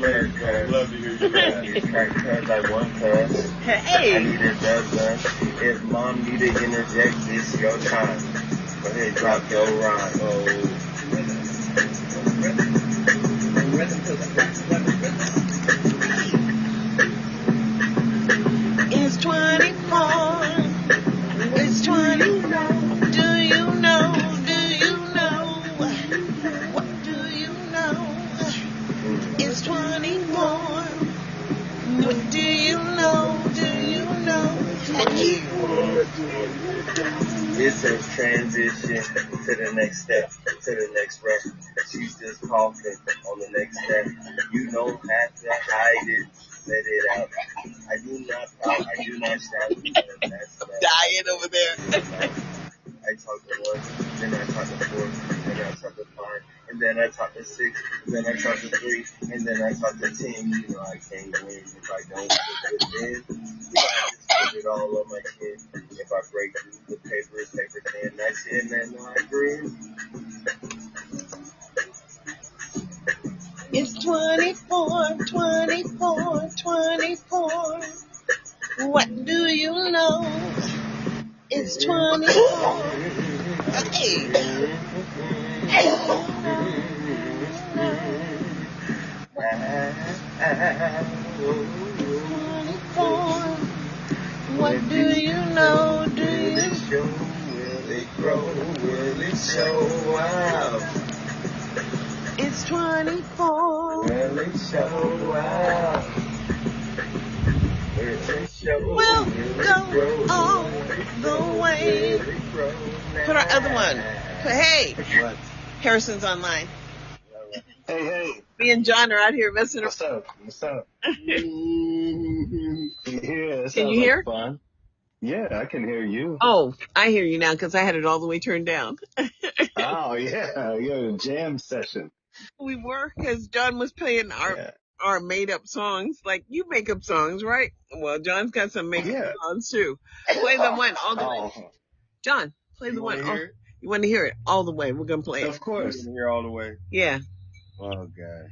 like her cuz. Love to hear you laugh. It's like cuz I want cuz. Hey. I need a dozen. If mom need to interject, it's your time. Go ahead, drop your rhyme. It's 24. It's 20. Do you know? Do you know? What do you know? It's 24. What do you know? Do you know? It's a transition to the next step, to the next rep. She's just talking on the next step. You don't have to hide it, let it out. I do not pout, I do not shout. Dying over there. I talk to 1, then I talk to 4, then I talk to 5, and then I talk to 6, then I talk to 3, and then I talk to 10. You know I can't win if I don't put it in. I just put it all on my chin. If I break through the paper, it's paper thin. That's it, man. No, I agree. It's 24, 24, 24. What do you know? It's 24. Hey. 24. What do you know? Do you show? Will it grow? Will it show? Wow. It's 24. Will it show? Wow. Will it show? We'll go all the way. Put our other one. Hey. What? Harrison's online. Hey. Me and John are out here messing around. What's up? Yeah, that Can you sounds hear? like fun. Yeah, I can hear you. Oh, I hear you now because I had it all the way turned down. Oh, yeah. You had a jam session. We were because John was playing our made up songs. Like you make up songs, right? Well, John's got some make up songs too. Play the one all the way. John, play the one. You want to hear it all the way? We're gonna play it. Of course. You hear all the way. Yeah. Oh gosh.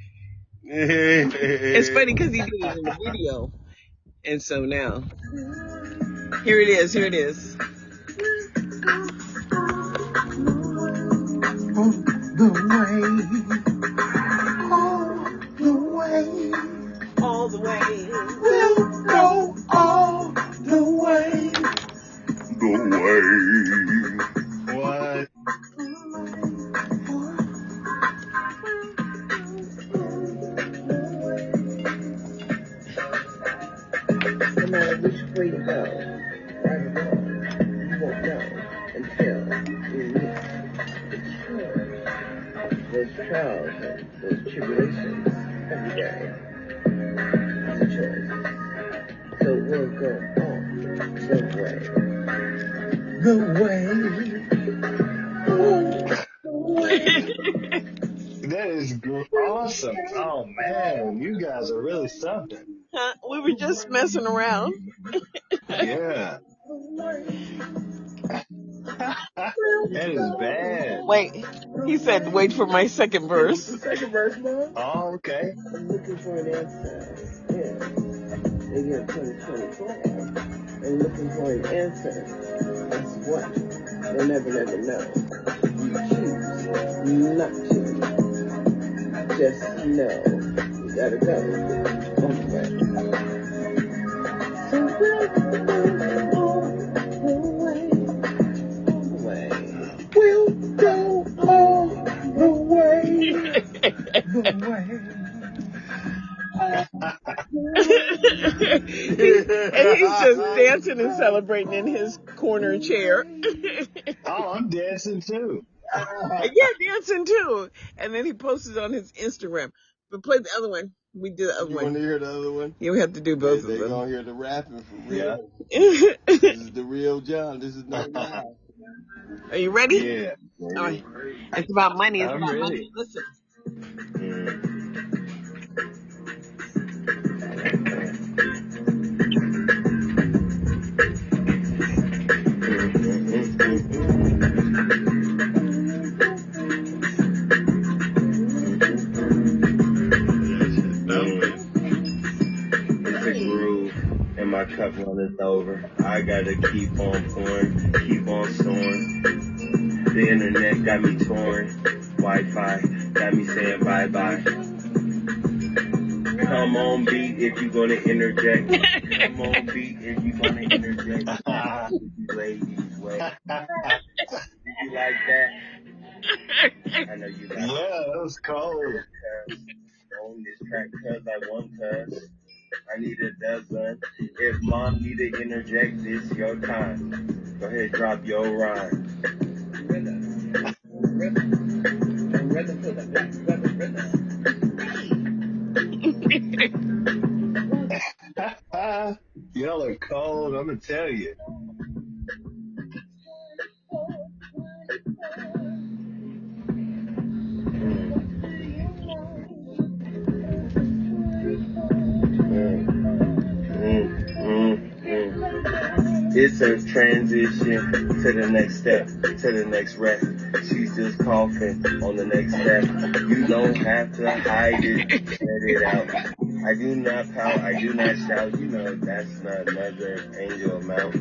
It's funny because he did it in the video, and so now here it is. Here it is. All the way. We'll go all the way. What? No matter which way you go, right or wrong, you won't know until you meet those trials and those tribulations every day. It's a choice. So we'll go on the way. The way. That is awesome. Oh, man. You guys are really something. We were just messing around. Yeah. That is bad. Wait, he said wait for my second verse. The second verse, Mom? Oh, okay. I'm looking for an answer. Yeah. In year 2024. I'm looking for an answer. That's what? You'll never know. You choose not to. Just know. You gotta go. On the way. So we'll go all the way. We'll go all the way. The way. And he's just dancing and celebrating in his corner chair. Oh, I'm dancing too. Yeah, dancing too. And then he posted on his Instagram. But play the other one. We did the other You one. want to hear the other one? Yeah, we have to do both of They're them. going to hear the rapping for real. Yeah. This is the real John. This is no lie. Are you ready? Yeah. All right. It's about money. It's I'm about ready. money. Listen. my cup runneth over. I gotta keep on pouring, keep on soaring. The internet got me torn. Wi-Fi got me saying bye-bye. Come on, beat, if you gonna interject. Come on, beat, if you gonna interject. You ladies, wait. Did you like that? I know you like Yeah, that was cold. it. On this track, cause I want cuz. I need a dozen. If mom need to interject, this your time. Go ahead, drop your rhyme. Rhythm for the black brother rhythm. Y'all are cold, I'm gonna tell you. It's a transition to the next step, to the next rep. She's just coughing on the next step. You don't have to hide it, let it out. I do not pout, I do not shout. You know that's not another angel amount.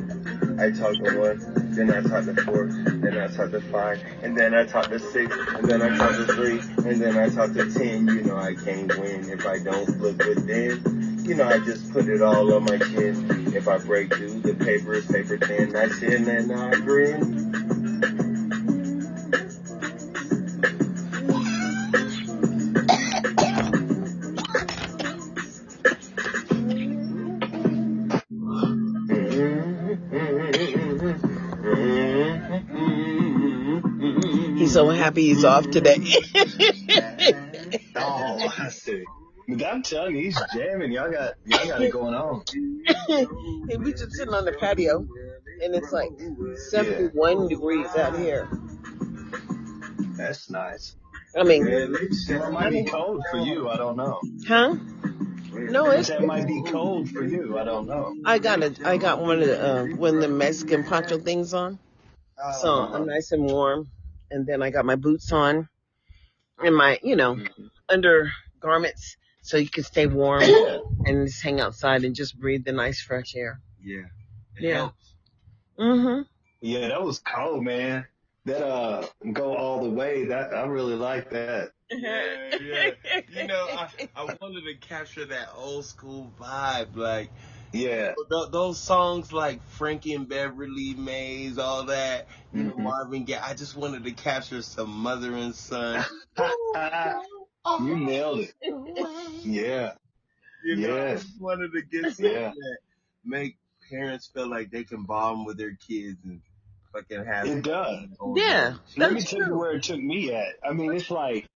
I talk to 1, then I talk to 4, then I talk to 5, and then I talk to 6, and then I talk to 3, and then I talk to 10. You know I can't win if I don't look within. You know I just put it all on my chin. If I break through, the paper is paper thin. I sin and I grin. He's so happy he's off today. Oh, I see. I'm telling you, he's jamming. Y'all got it going on. Hey, we just sitting on the patio, and it's like 71 degrees out here. That's nice. I mean, That might be cold for you. I don't know. huh? No, it's. That might be cold for you. I don't know. I got one of the Mexican poncho things on, so I'm nice and warm. And then I got my boots on and my undergarments, so you can stay warm and just hang outside and just breathe the nice fresh air. Yeah. Yeah. Helps. Mhm. Yeah, that was cold, man. That go all the way. That I really like that. Yeah. You know, I wanted to capture that old school vibe, like Yeah. those songs like Frankie and Beverly Mays, all that. You know, Marvin Gaye. I just wanted to capture some mother and son. You nailed it. Yeah. You know, I Yes. just wanted to get something that make parents feel like they can bond with their kids and fucking have It does. Yeah, Let me that's tell you true. where it took me at. I mean, it's like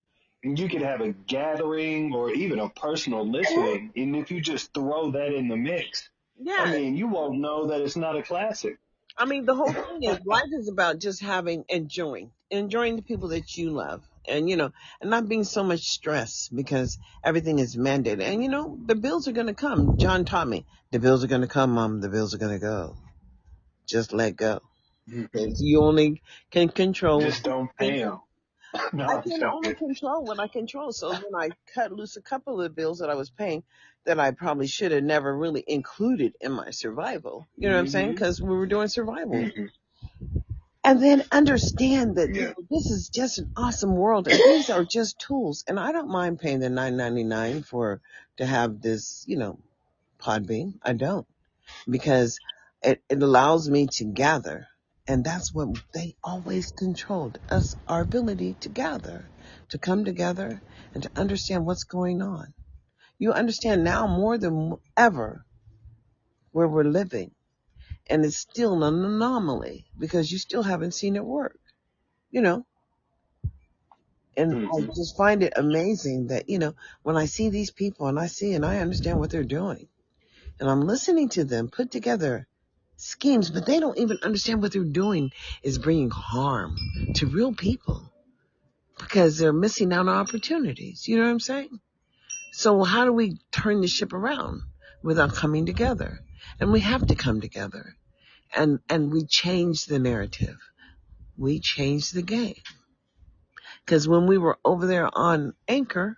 you could have a gathering or even a personal listening, and if you just throw that in the mix, Yeah. I mean, you won't know that it's not a classic. I mean, the whole thing is life is about just enjoying the people that you love, and and not being so much stress because everything is mandated. And the bills are going to come. John taught me the bills are going to come, Mom. The bills are going to go. Just let go. Because you only can control. Just don't pay them. No, I I'm can only joking. control what I control. So when I cut loose a couple of bills that I was paying that I probably should have never really included in my survival. You know what I'm saying? Because we were doing survival. And then understand that this is just an awesome world, and these are just tools. And I don't mind paying the $9.99 to have this, Podbean. I don't, because it allows me to gather, and that's what they always controlled us: our ability to gather, to come together, and to understand what's going on. You understand now more than ever where we're living, and it's still an anomaly because you still haven't seen it work. And I just find it amazing that, when I see these people and I understand what they're doing, and I'm listening to them put together schemes, but they don't even understand what they're doing is bringing harm to real people because they're missing out on opportunities. You know what I'm saying? So how do we turn the ship around without coming together? And we have to come together, and we change the narrative. We change the game. Because when we were over there on Anchor,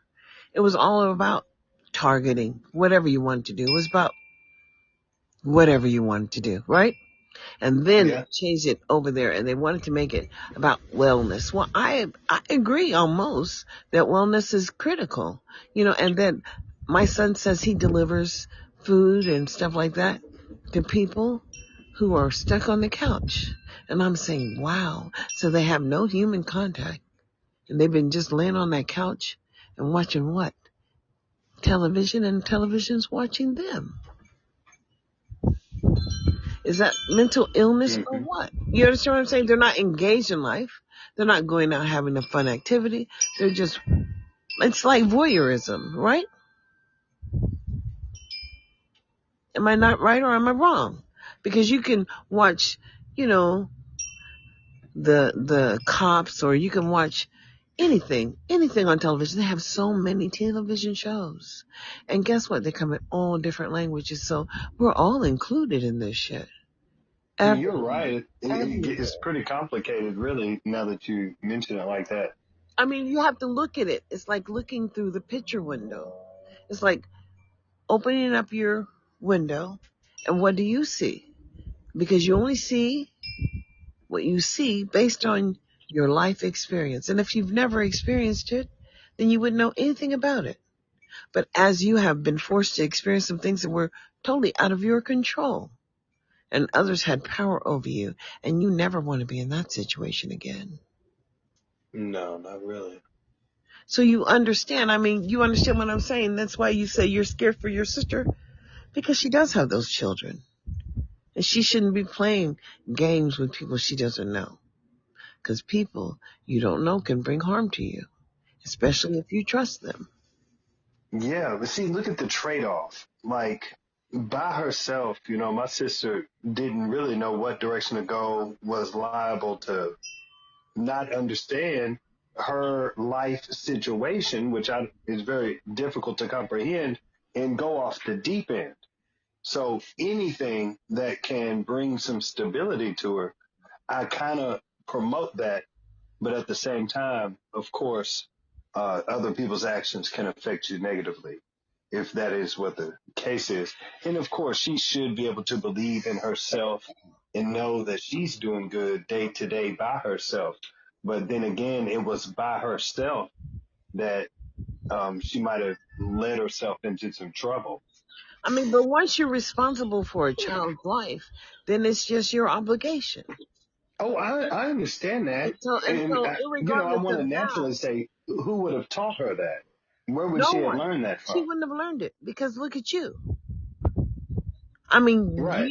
it was all about targeting, whatever you wanted to do. It was about whatever you wanted to do, right? And then Yeah. they changed it over there and they wanted to make it about wellness. Well, I agree almost that wellness is critical, and then my son says he delivers food and stuff like that to people who are stuck on the couch. And I'm saying, wow. So they have no human contact and they've been just laying on that couch and watching what? Television, and television's watching them. Is that mental illness or Hmm. what? You understand what I'm saying? They're not engaged in life. They're not going out having a fun activity. They're just, it's like voyeurism, right? Am I not right or am I wrong? Because you can watch, you know, the cops, or you can watch anything on television. They have so many television shows. And guess what? They come in all different languages. So we're all included in this shit. You're Everyone. right. It's Everywhere. pretty complicated, really, now that you mention it like that. I mean, you have to look at it. It's like looking through the picture window. It's like opening up your window, and what do you see? Because you only see what you see based on your life experience. And if you've never experienced it, then you wouldn't know anything about it. But as you have been forced to experience some things that were totally out of your control, and others had power over you, and you never want to be in that situation again. No, not really. So you understand. I mean, you understand what I'm saying. That's why you say you're scared for your sister, because she does have those children. And she shouldn't be playing games with people she doesn't know. Because people you don't know can bring harm to you, especially if you trust them. Yeah, but see, look at the trade-off. Like, by herself, my sister didn't really know what direction to go, was liable to not understand her life situation, which is very difficult to comprehend, and go off the deep end. So anything that can bring some stability to her, I kind of promote that. But at the same time, of course, other people's actions can affect you negatively if that is what the case is. And of course, she should be able to believe in herself and know that she's doing good day to day by herself. But then again, it was by herself that she might have led herself into some trouble. I mean, but once you're responsible for a child's life, then it's just your obligation. Oh, I understand that. And so, And I irregardless want of to how, naturally say, who would have taught her that? Where would no she have one, learned that she from? wouldn't have learned it, because look at you. I mean, Right.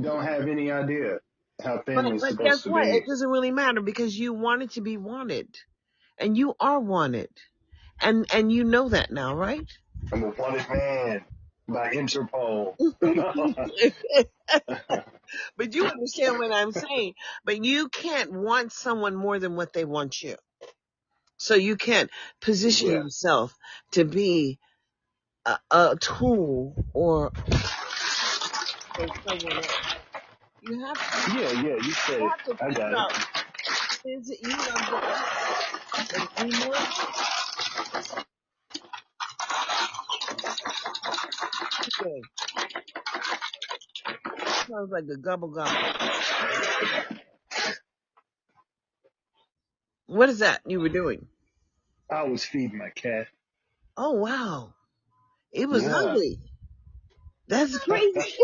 Don't have any idea how family is but guess supposed to what? It be. doesn't really matter, because you wanted to be wanted, and you are wanted, and you know that now, right? I'm a wanted man by Interpol. But you understand what I'm saying. But you can't want someone more than what they want you. So you can't position Yeah. yourself to be a tool or for someone else. You have to, Yeah, you said it. I think got it. about things that you love the best. And any more of that today sounds like a gobble gobble. What is that you were doing? I was feeding my cat. Oh wow. It was Yeah. hungry. That's crazy.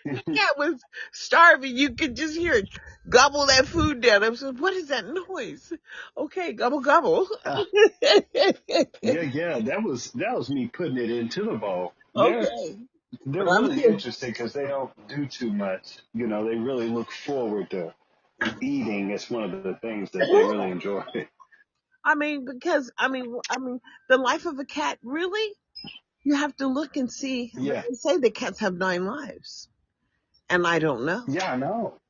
Cat was starving. You could just hear it gobble that food down. I was like, what is that noise? Okay, gobble gobble. Uh, yeah. That was me putting it into the bowl. Okay. They're Well, I'm really here. interesting because they don't do too much. They really look forward to eating. It's one of the things that they really enjoy. I mean, because the life of a cat, really, you have to look and see. But Yeah. they say that cats have 9 lives, and I don't know. Yeah, I know.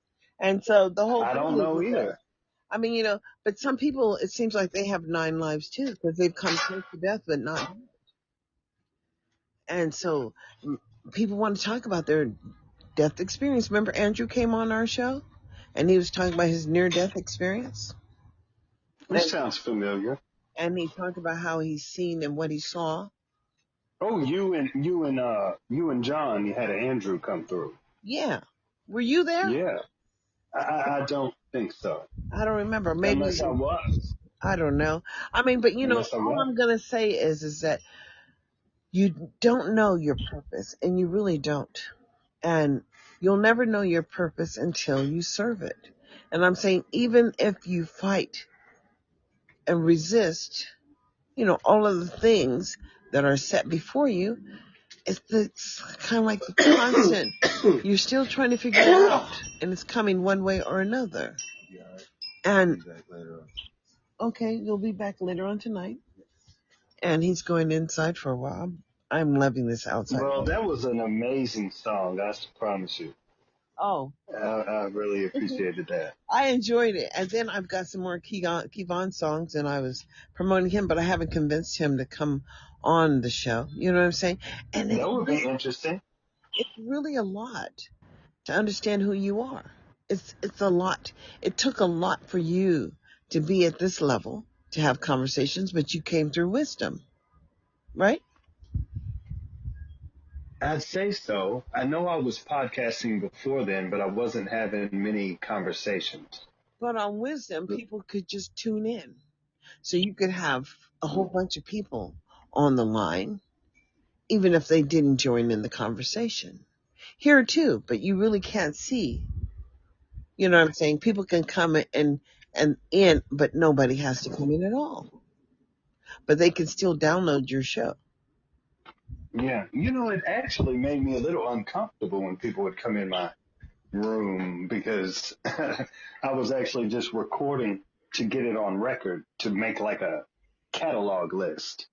And so the whole I thing don't is know with that. either. I mean, but some people, it seems like they have 9 lives too, because they've come close to death, but not. And so people want to talk about their death experience. Remember Andrew came on our show and he was talking about his near death experience. This sounds familiar. And he talked about how he's seen and what he saw. Oh, you and John, you had an Andrew come through. Yeah. Were you there? Yeah. I don't think so. I don't remember. Maybe Unless I was. I don't know. I mean, but Unless I all was. I'm gonna say is that you don't know your purpose, and you really don't. And you'll never know your purpose until you serve it. And I'm saying, even if you fight and resist, all of the things that are set before you, it's kind of like the constant. You're still trying to figure it out, and it's coming one way or another. And okay, you'll be back later on tonight. And he's going inside for a while. I'm loving this outside. Well, that was an amazing song, I promise you. Oh, I really appreciated that. I enjoyed it. And then I've got some more Kevon songs, and I was promoting him, but I haven't convinced him to come on the show. You know what I'm saying? And That would be interesting. It's really a lot to understand who you are. It's a lot. It took a lot for you to be at this level, to have conversations, but you came through wisdom, right? I'd say so. I know I was podcasting before then, but I wasn't having many conversations. But on wisdom, people could just tune in. So you could have a whole bunch of people on the line, even if they didn't join in the conversation. Here too, but you really can't see. You know what I'm saying? People can come and in, but nobody has to come in at all. But they can still download your show. Yeah. It actually made me a little uncomfortable when people would come in my room because I was actually just recording to get it on record to make like a catalog list.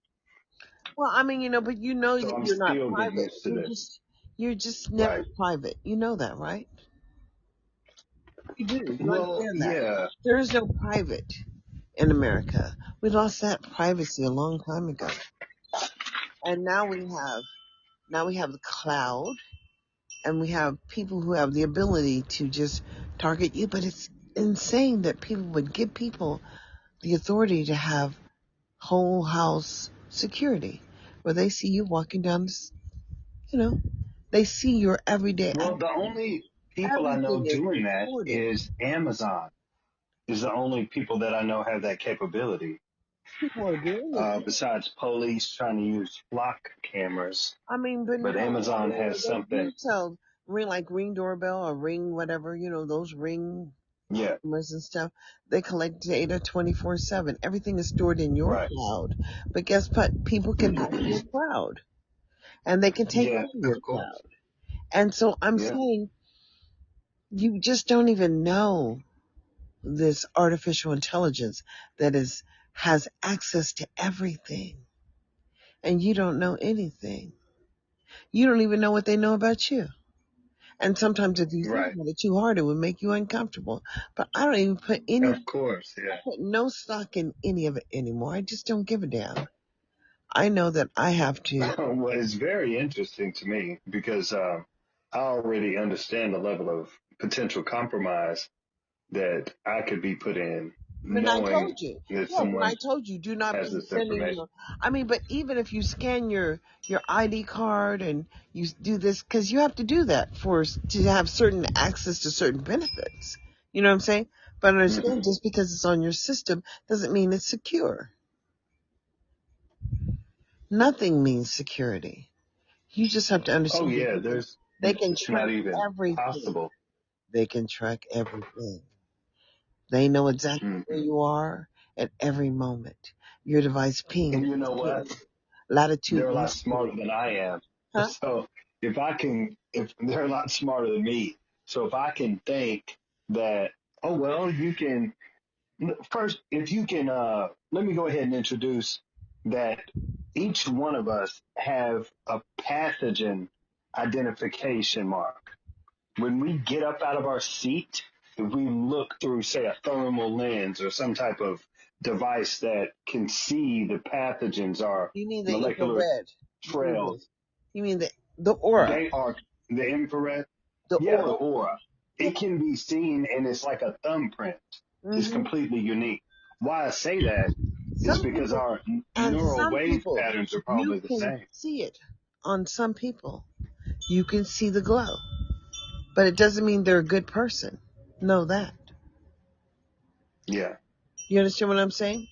Well, I mean, but So you're not still private. getting used to this. You're just never Right. private. You know that, right? You do. You Well, understand that. yeah. There is no private in America. We lost that privacy a long time ago. And now we have the cloud, and we have people who have the ability to just target you, but it's insane that people would give people the authority to have whole house security, where they see you walking down this, they see your everyday. Well, the only people I know Everything is doing that recorded. is Amazon. Is the only people that I know have that capability. People are doing it. Besides police trying to use flock cameras. I mean, But Amazon has something. They sell Ring doorbell or Ring whatever, those Ring Yeah. cameras and stuff. They collect data 24/7. Everything is stored in your Right. cloud. But guess what? People can hack your cloud, and they can take over your cloud. And so I'm saying, you just don't even know this artificial intelligence that has access to everything, and you don't know anything. You don't even know what they know about you. And sometimes if you think about it too hard, it would make you uncomfortable. But I don't even put any. Of course, yeah. I put no stock in any of it anymore. I just don't give a damn. I know that I have to. Well, it's very interesting to me because I already understand the level of potential compromise that I could be put in. But I told you. That Someone I told you, do not be sending your. I mean, but even if you scan your ID card and you do this, because you have to do that to have certain access to certain benefits. You know what I'm saying? But understand, just because it's on your system doesn't mean it's secure. Nothing means security. You just have to understand. Oh yeah, they can track not even everything. Possible. They can track everything. They know exactly where you are at every moment. Your device pings. And you know what? Latitude. They're a lot smarter than I am. Huh? So if they're a lot smarter than me. So if I can think that, you can first, if you can, let me go ahead and introduce that each one of us have a pathogen identification mark. When we get up out of our seat, if we look through, say, a thermal lens or some type of device that can see the pathogens are molecular trails. You mean the aura? They are the infrared. The aura. It can be seen, and it's like a thumbprint. It's completely unique. Why I say that It's Some because people, our and neural some wave people, patterns are you probably the can same. see it on some people. You can see the glow, but it doesn't mean they're a good person. Know that. Yeah. You understand what I'm saying?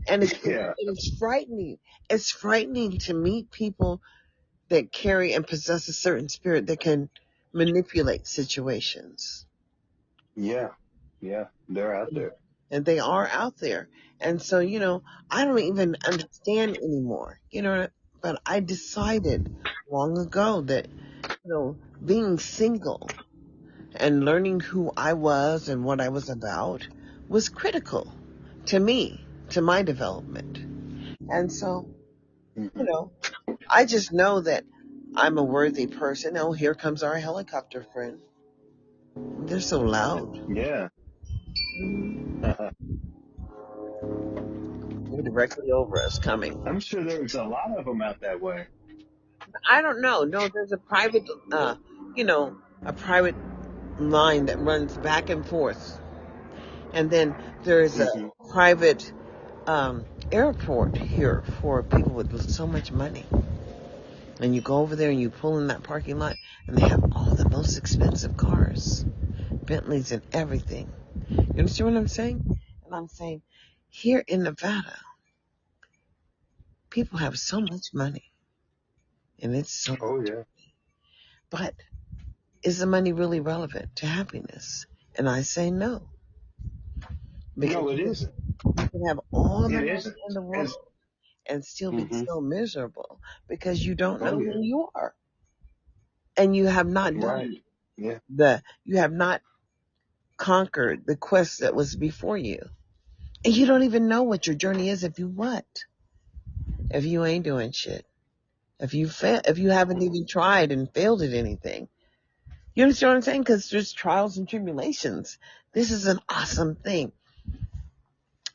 And Yeah. it's frightening. It's frightening to meet people that carry and possess a certain spirit that can manipulate situations. Yeah. Yeah. They're out there. And they are out there. And so, I don't even understand anymore, but I decided long ago that, being single and learning who I was and what I was about was critical to me, to my development. And so, Hmm. I just know that I'm a worthy person. Oh, here comes our helicopter friend. They're so loud. Yeah. They're directly over us coming. I'm sure there's a lot of them out that way. I don't know. No, there's a private, a private line that runs back and forth. And then there's a Hmm. private airport here for people with so much money. And you go over there and you pull in that parking lot, and they have all the most expensive cars, Bentleys and everything. You understand what I'm saying? And I'm saying, here in Nevada, people have so much money, and it's so. Oh yeah. But is the money really relevant to happiness? And I say no, because No, it isn't. you can have all the It money isn't. in the world As, and still be hmm so miserable because you don't know Oh who yeah. you are, and you have not done Right. Yeah. you have not conquered the quest that was before you, and you don't even know what your journey is if you ain't doing shit, if you haven't even tried and failed at anything. You understand what I'm saying? Because there's trials and tribulations. This is an awesome thing.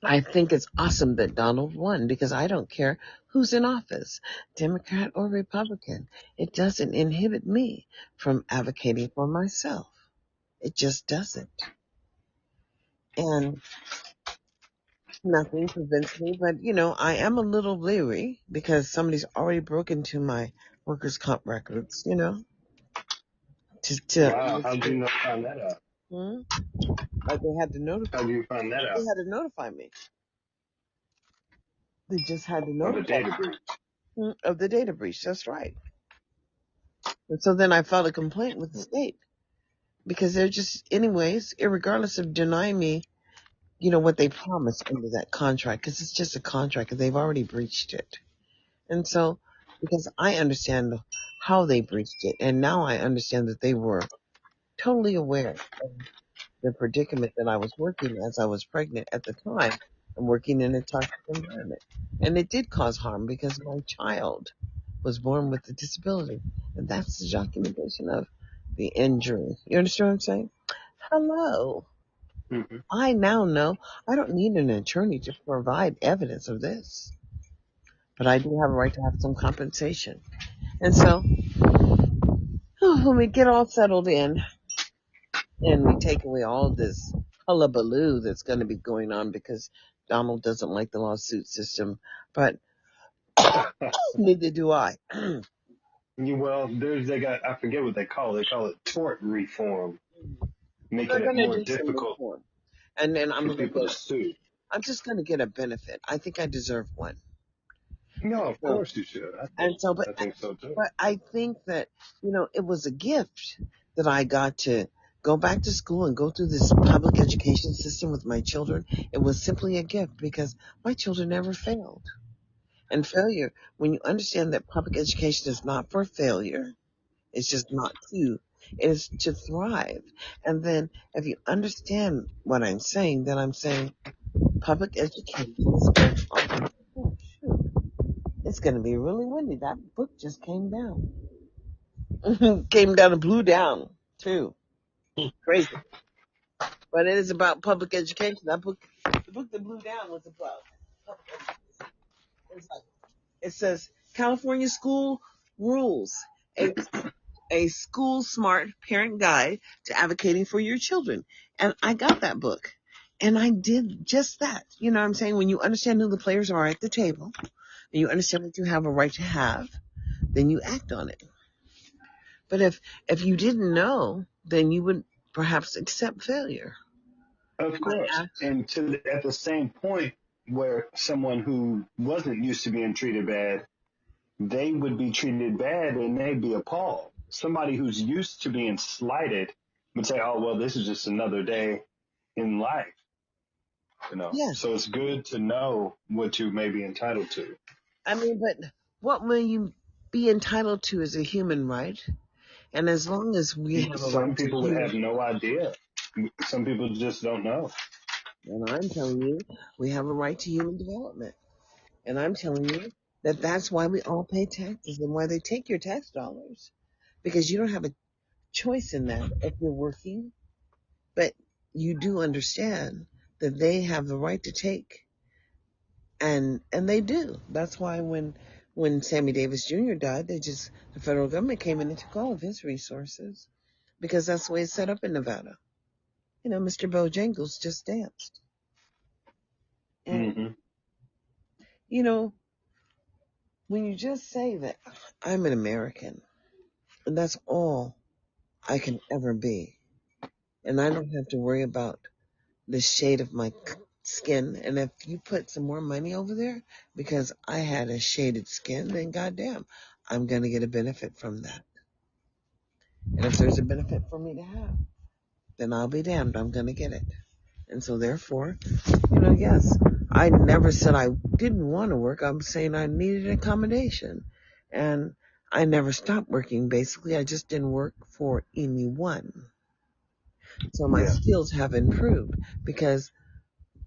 I think it's awesome that Donald won because I don't care who's in office, Democrat or Republican. It doesn't inhibit me from advocating for myself. It just doesn't. And nothing prevents me, but I am a little leery because somebody's already broken into my workers' comp records, to Wow. How'd you not find that out? Hmm? Like they had to How'd you find that out? notify me. They just had to Of a notify data breach. me of the data breach. That's right. And so then I filed a complaint with the state because they're just, anyways, irregardless of denying me, what they promised under that contract, because it's just a contract and they've already breached it. And so, because I understand how they breached it, and now I understand that they were totally aware of the predicament that I was working as I was pregnant at the time and working in a toxic environment. And it did cause harm because my child was born with a disability. And that's the documentation of the injury. You understand what I'm saying? Hello. Hmm. I now know I don't need an attorney to provide evidence of this, but I do have a right to have some compensation. And so, when we get all settled in and we take away all this hullabaloo that's going to be going on because Donald doesn't like the lawsuit system, but neither do I. Well, I forget what they call it. They call it tort reform, They're making it going to more do some difficult reform. And then for people to sue. I'm just going to get a benefit. I think I deserve one. No, of So, course you should. and so, I think so too. but I think that, it was a gift that I got to go back to school and go through this public education system with my children. It was simply a gift because my children never failed. And failure, when you understand that public education is not for failure, it's just not to, it is to thrive. And then if you understand what I'm saying, then I'm saying public education is on. Oh, shoot. It's going to be really windy. That book just came down. Came down and blew down, too. Crazy. But it is about public education. The book that blew down was about public education. It says California School Rules, a school smart parent guide to advocating for your children. And I got that book. And I did just that. You know what I'm saying? When you understand who the players are at the table, and you understand what you have a right to have, then you act on it. But if you didn't know, then you would perhaps accept failure. Of course. And at the same point where someone who wasn't used to being treated bad, they would be treated bad and they'd be appalled. Somebody who's used to being slighted would say, oh, well, this is just another day in life. Yes. So it's good to know what you may be entitled to. I mean, but what will you be entitled to is a human right. And as long as we have a Some right people to would have no idea. Some people just don't know. and I'm telling you, we have a right to human development. And I'm telling you that that's why we all pay taxes and why they take your tax dollars. Because you don't have a choice in that if you're working, but you do understand that they have the right to take, and they do. That's why when Sammy Davis Jr. died, the federal government came in and took all of his resources, because that's the way it's set up in Nevada. You know, Mr. Bojangles just danced, and you know, when you just say that I'm an American, and that's all I can ever be, and I don't have to worry about the shade of my skin. And if you put some more money over there because I had a shaded skin, then goddamn, I'm going to get a benefit from that. And if there's a benefit for me to have, then I'll be damned, I'm going to get it. And so therefore, yes, I never said I didn't want to work. I'm saying I needed accommodation. And I never stopped working, basically. I just didn't work for anyone. So my skills have improved because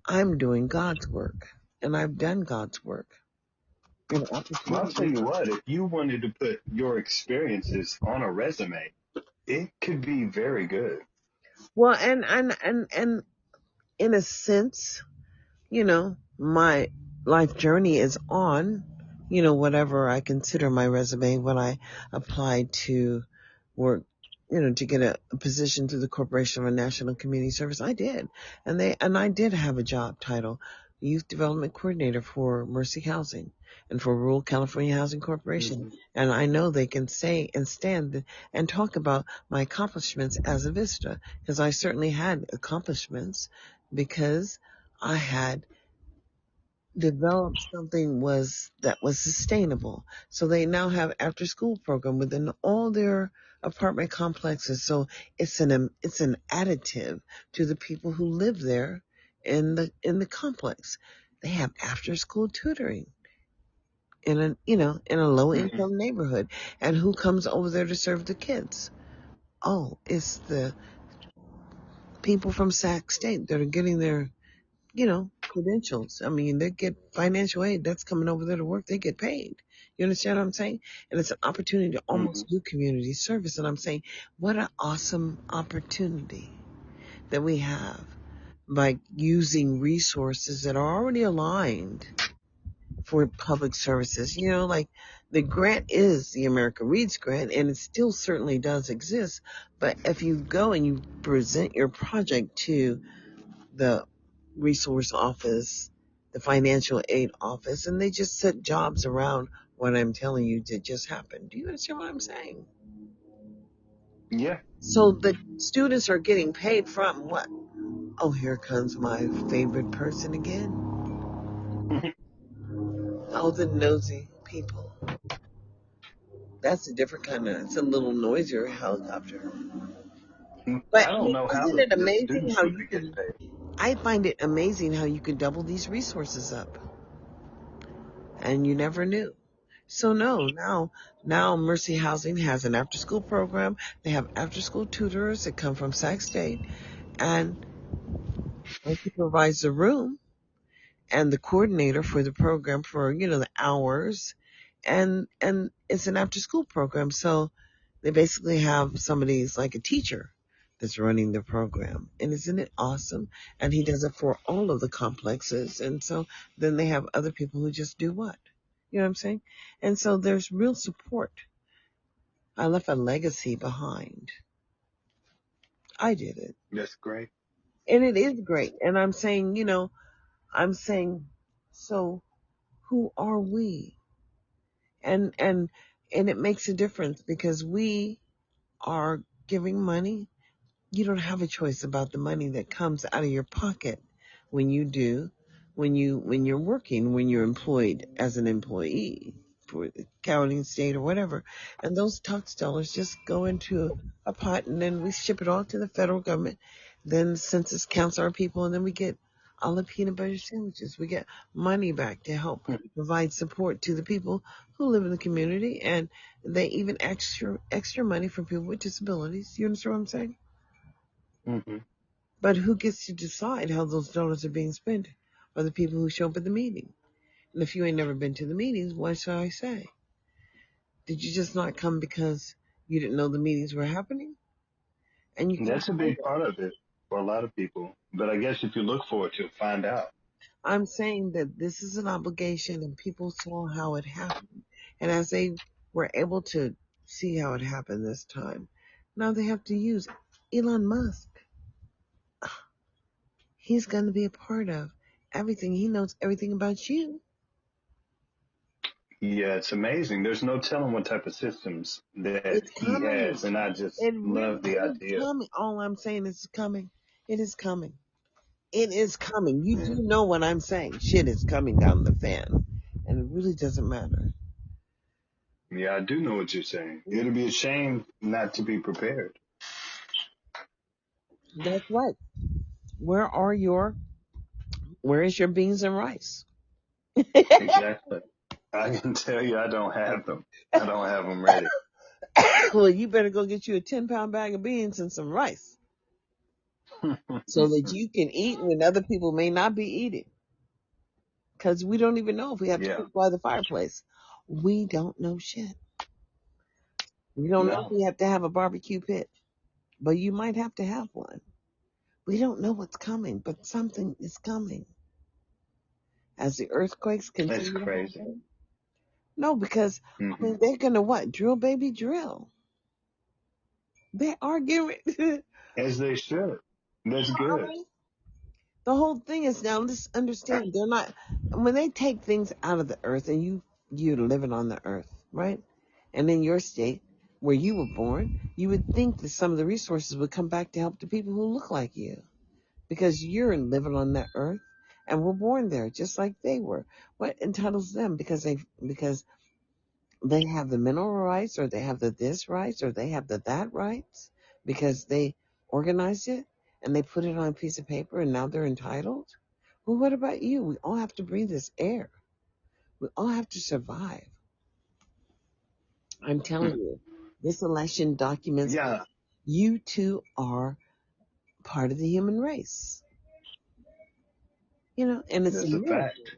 I'm doing God's work, and I've done God's work. Well, I'll tell you what, if you wanted to put your experiences on a resume, it could be very good. Well, and in a sense, my life journey is on, whatever I consider my resume when I applied to work, to get a position through the Corporation of National Community Service. I did. And I did have a job title, Youth Development Coordinator for Mercy Housing and for Rural California Housing Corporation. And I know they can say and stand and talk about my accomplishments as a Vista, because I certainly had accomplishments, because I had developed something that was sustainable. So they now have after school program within all their apartment complexes. So it's an additive to the people who live there in the complex. They have after school tutoring in a low income neighborhood. And who comes over there to serve the kids? Oh, it's the people from Sac State that are getting their credentials. I mean, they get financial aid. That's coming over there to work. They get paid. You understand what I'm saying? And it's an opportunity to almost do community service. And I'm saying, what an awesome opportunity that we have by using resources that are already aligned for public services. Like the grant is the America Reads grant, and it still certainly does exist. But if you go and you present your project to the resource office, the financial aid office, and they just set jobs around what I'm telling you that just happened. Do you understand what I'm saying? Yeah. So the students are getting paid from what? Oh, here comes my favorite person again. Oh, the nosy people. That's a different kind of, it's a little noisier helicopter. But I don't know how isn't it the amazing students how would you be can, getting paid. I find it amazing how you can double these resources up. And you never knew. So no, now Mercy Housing has an after school program. They have after school tutors that come from Sac State, and Mercy provides the room and the coordinator for the program for, the hours, and it's an after school program. So they basically have somebody's like a teacher that's running the program. And isn't it awesome? And he does it for all of the complexes. And so then they have other people who just do what? You know what I'm saying? And so there's real support. I left a legacy behind. I did it. That's great. And it is great. And I'm saying, I'm saying, so who are we? And it makes a difference because we are giving money. You don't have a choice about the money that comes out of your pocket when you do, when you're working, when you're employed as an employee for the county, state, or whatever. And those tax dollars just go into a pot, and then we ship it all to the federal government. Then the census counts our people, and then we get all the peanut butter sandwiches. We get money back to help provide support to the people who live in the community, and they even extra money for people with disabilities. You understand what I'm saying? Mm-hmm. But who gets to decide how those dollars are being spent? Are the people who show up at the meeting. And if you ain't never been to the meetings, what should I say? Did you just not come because you didn't know the meetings were happening? And you can't That's a hide big it. part of it for a lot of people. But I guess if you look for it, you'll find out. I'm saying that this is an obligation and people saw how it happened. And as they were able to see how it happened this time, now they have to use Elon Musk. He's going to be a part of everything. He knows everything about you. Yeah, it's amazing. There's no telling what type of systems that It's he coming. has, and I just It love really the is idea. coming. All I'm saying is coming. It is coming. It is coming. You Yeah. do know what I'm saying. Shit is coming down the fan. And it really doesn't matter. Yeah, I do know what you're saying. It'll be a shame not to be prepared. That's right. Where are where is your beans and rice? Exactly. I can tell you I don't have them. I don't have them ready. Well, you better go get you a 10-pound bag of beans and some rice so that you can eat when other people may not be eating. Because we don't even know if we have to Yeah. cook by the fireplace. We don't know shit. We don't know if No. we have to have a barbecue pit, but you might have to have one. We don't know what's coming, but something is coming. As the earthquakes That's continue to crazy. happen. No, because I Hmm. mean they're gonna what? Drill, baby, drill. They are getting As they should. That's good. the whole thing is now. Let's understand. They're not when they take things out of the earth, and you're living on the earth, right? And in your state where you were born, you would think that some of the resources would come back to help the people who look like you, because you're living on that earth and were born there just like they were. What entitles them? Because they have the mineral rights, or they have the this rights, or they have the that rights, because they organized it and they put it on a piece of paper and now they're entitled. Well, what about you? We all have to breathe this air. We all have to survive. I'm telling Hmm. you, this election documents that Yeah, you too are part of the human race. And it's a that's a miracle. fact.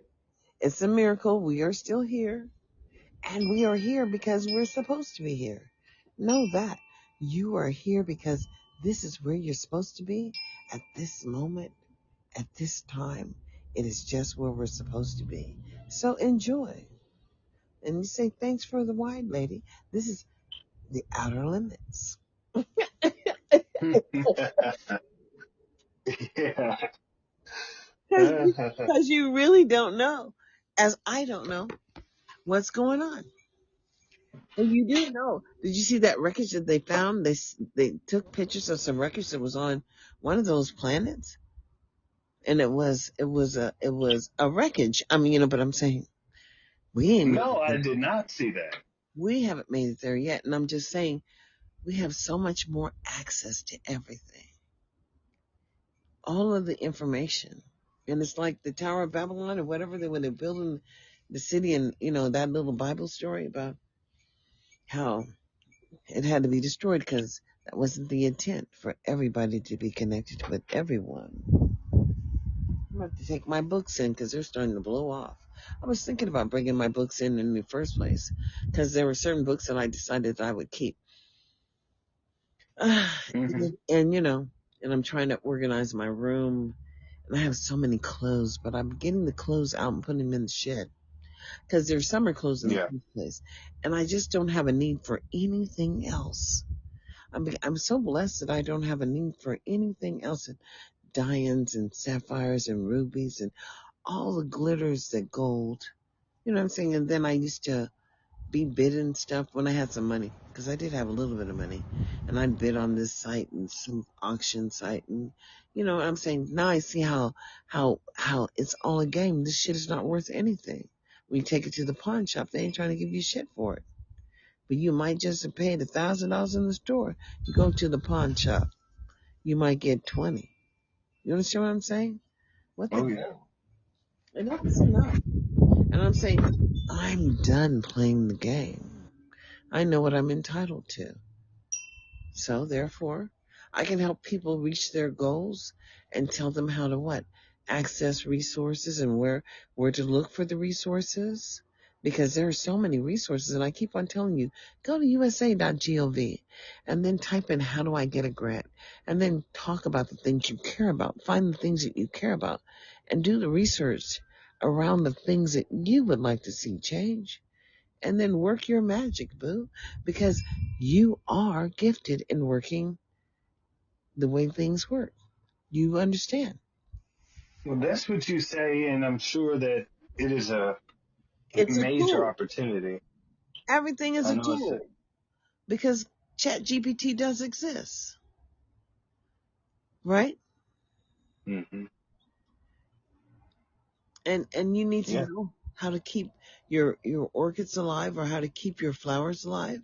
It's a miracle. We are still here. And we are here because we're supposed to be here. Know that. You are here because this is where you're supposed to be at this moment, at this time. It is just where we're supposed to be. So enjoy. And you say, thanks for the wine, lady. This is the outer limits. Yeah. Because you really don't know, as I don't know, what's going on. And you do know. Did you see that wreckage that they found? They took pictures of some wreckage that was on one of those planets, and it was a wreckage. I mean, but I'm saying we ain't made No, it I there. did not see that. We haven't made it there yet, and I'm just saying we have so much more access to everything, all of the information, and it's like the Tower of Babylon or whatever when they're building the city, and that little Bible story about how it had to be destroyed because that wasn't the intent for everybody to be connected with everyone. I'm going to have to take my books in because they're starting to blow off. I was thinking about bringing my books in the first place because there were certain books that I decided that I would keep. and, Hmm. and I'm trying to organize my room. And I have so many clothes, but I'm getting the clothes out and putting them in the shed because there's summer clothes in the Yeah. first place. And I just don't have a need for anything else. I'm so blessed that I don't have a need for anything else. diamonds and sapphires and rubies and all the glitters that gold. You know what I'm saying? And then I used to be bidding stuff when I had some money, because I did have a little bit of money, and I'd bid on this site and some auction site, and you know what I'm saying? Now I see how it's all a game. This shit is not worth anything. When you take it to the pawn shop, they ain't trying to give you shit for it. But you might just have paid $1,000 in the store. You go to the pawn shop, you might get 20. You understand what I'm saying? What the Oh yeah. hell? Enough is enough. And I'm saying, I'm done playing the game. I know what I'm entitled to. So therefore, I can help people reach their goals and tell them how to what? Access resources and where to look for the resources. Because there are so many resources, and I keep on telling you, go to usa.gov and then type in how do I get a grant, and then talk about the things you care about, find the things that you care about, and do the research around the things that you would like to see change. And then work your magic, boo, because you are gifted in working the way things work. You understand? Well, that's what you say, and I'm sure that it is a It's a major tool. opportunity. Everything is I a know it's a. tool because ChatGPT does exist, right? Mm-hmm. And you need to Yeah. know how to keep your orchids alive or how to keep your flowers alive.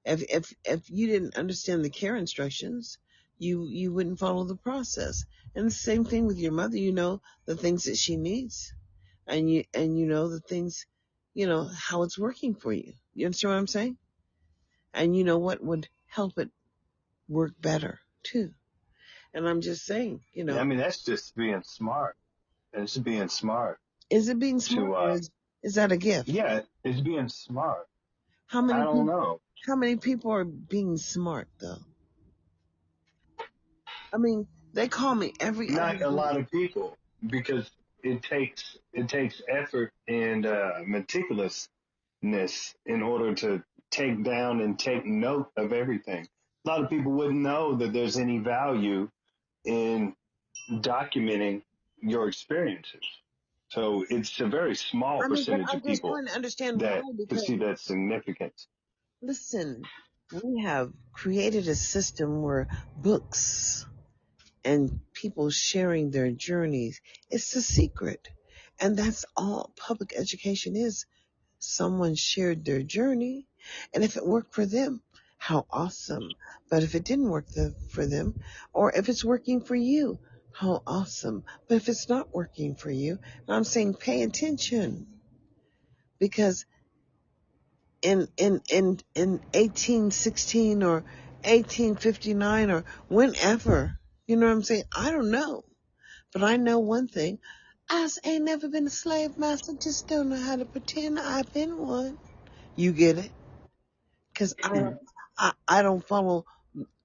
If you didn't understand the care instructions, you wouldn't follow the process. And the same thing with your mother. You know the things that she needs, and you know the things, you know how it's working for you. You understand what I'm saying? And you know what would help it work better too. And I'm just saying, Yeah. I mean, that's just being smart. It's being smart is it being smart to. or is that a gift? Yeah, it's being smart. How I many don't people? know. How many people are being smart though? I mean, they call me every other Not a day. lot of people, because it takes effort and meticulousness in order to take down and take note of everything. A lot of people wouldn't know that there's any value in documenting your experiences. So it's a very small I mean, but percentage I'm of just people trying to understand why, that can because see that significance. listen, we have created a system where books and people sharing their journeys, it's the secret. And that's all public education is. Someone shared their journey, and if it worked for them, how awesome. But if it didn't work for them, or if it's working for you, how awesome. But if it's not working for you, I'm saying pay attention, because in 1816 or 1859 or whenever, you know what I'm saying? I don't know. But I know one thing. I ain't never been a slave master, just don't know how to pretend I've been one. You get it? Because I don't follow.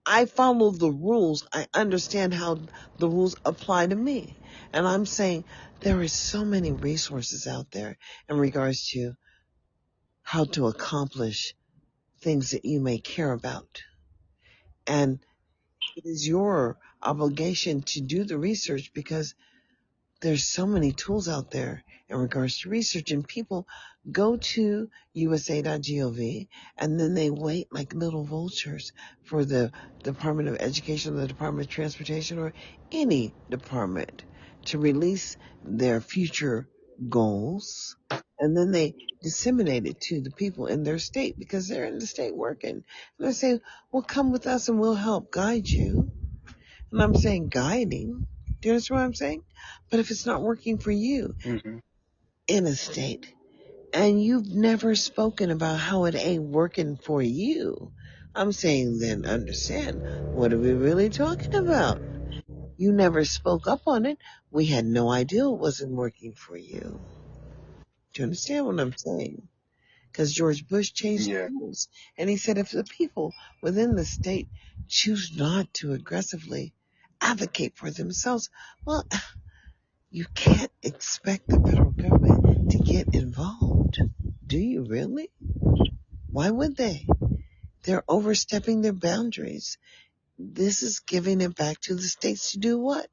I follow the rules. I understand how the rules apply to me. And I'm saying there is so many resources out there in regards to how to accomplish things that you may care about. And it is your obligation to do the research, because there's so many tools out there in regards to research, and people go to usa.gov and then they wait like little vultures for the Department of Education, the Department of Transportation, or any department to release their future goals. And then they disseminate it to the people in their state, because they're in the state working. And they say, well, come with us and we'll help guide you. And I'm saying guiding. Do you understand what I'm saying? But if it's not working for you Mm-hmm. in a state, and you've never spoken about how it ain't working for you, I'm saying then understand, what are we really talking about? You never spoke up on it. We had no idea it wasn't working for you. Do you understand what I'm saying? Because George Bush changed the Yeah. rules. And he said if the people within the state choose not to aggressively advocate for themselves, well, you can't expect the federal government to get involved. Do you really? Why would they? They're overstepping their boundaries. This is giving it back to the states to do what?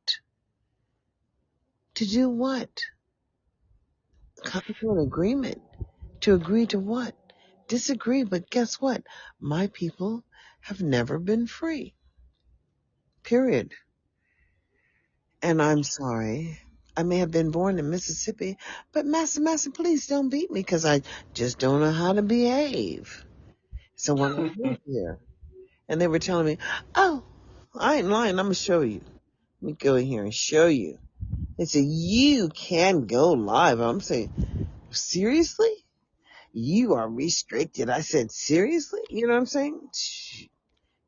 To do what? Come to an agreement. To agree to what? Disagree, but guess what? My people have never been free. Period. And I'm sorry. I may have been born in Mississippi, but Massa, please don't beat me because I just don't know how to behave. So when I moved here, and they were telling me, oh, I ain't lying, I'm going to show you. Let me go in here and show you. They said, you can go live. I'm saying, seriously? You are restricted. I said, seriously? You know what I'm saying?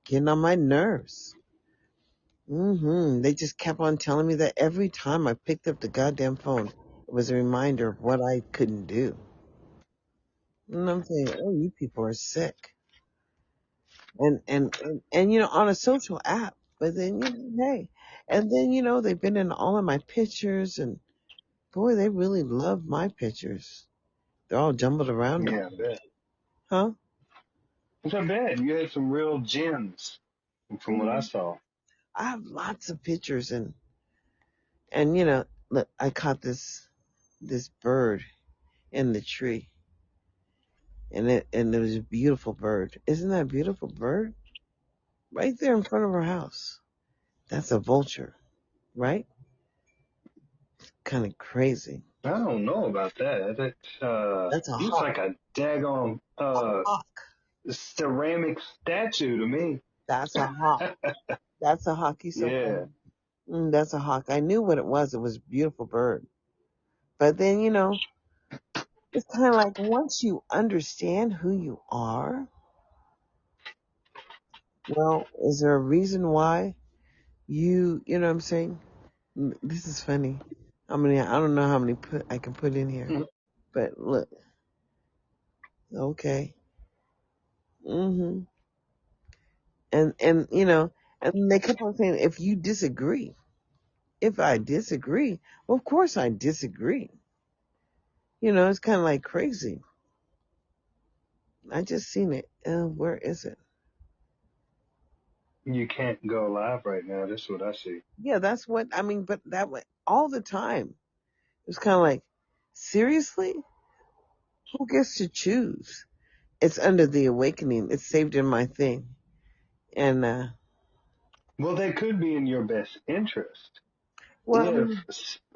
Getting on my nerves. They just kept on telling me that every time I picked up the goddamn phone, it was a reminder of what I couldn't do. And I'm saying, oh, you people are sick. And you know, on a social app. But then, you know, hey. And then, you know, they've been in all of my pictures and boy, they really love my pictures. They're all jumbled around. Yeah, I bet. Huh? I bet you had some real gems from what I saw. I have lots of pictures and you know, look, I caught this bird in the tree. And it was a beautiful bird. Isn't that a beautiful bird? Right there in front of our house. That's a vulture, right? Kind of crazy. I don't know about that. That That's a looks hawk. like a daggone Hawk. ceramic statue to me. That's a hawk. That's a hawk. He's so Yeah. funny. That's a hawk. I knew what it was. It was a beautiful bird. But then, you know, it's kind of like once you understand who you are, well, is there a reason why you know what I'm saying? This is funny. I don't know how many I can put in here. But look, okay. hmm And you know, and they kept on saying, if you disagree, if I disagree, well, of course I disagree. You know, it's kind of like crazy. I just seen it. Where is it? You can't go live right now. That's what I see. Yeah, that's what I mean. But that went all the time. It's kind of like, seriously, who gets to choose? It's under the awakening. It's saved in my thing, and Well, they could be in your best interest well, I if mean,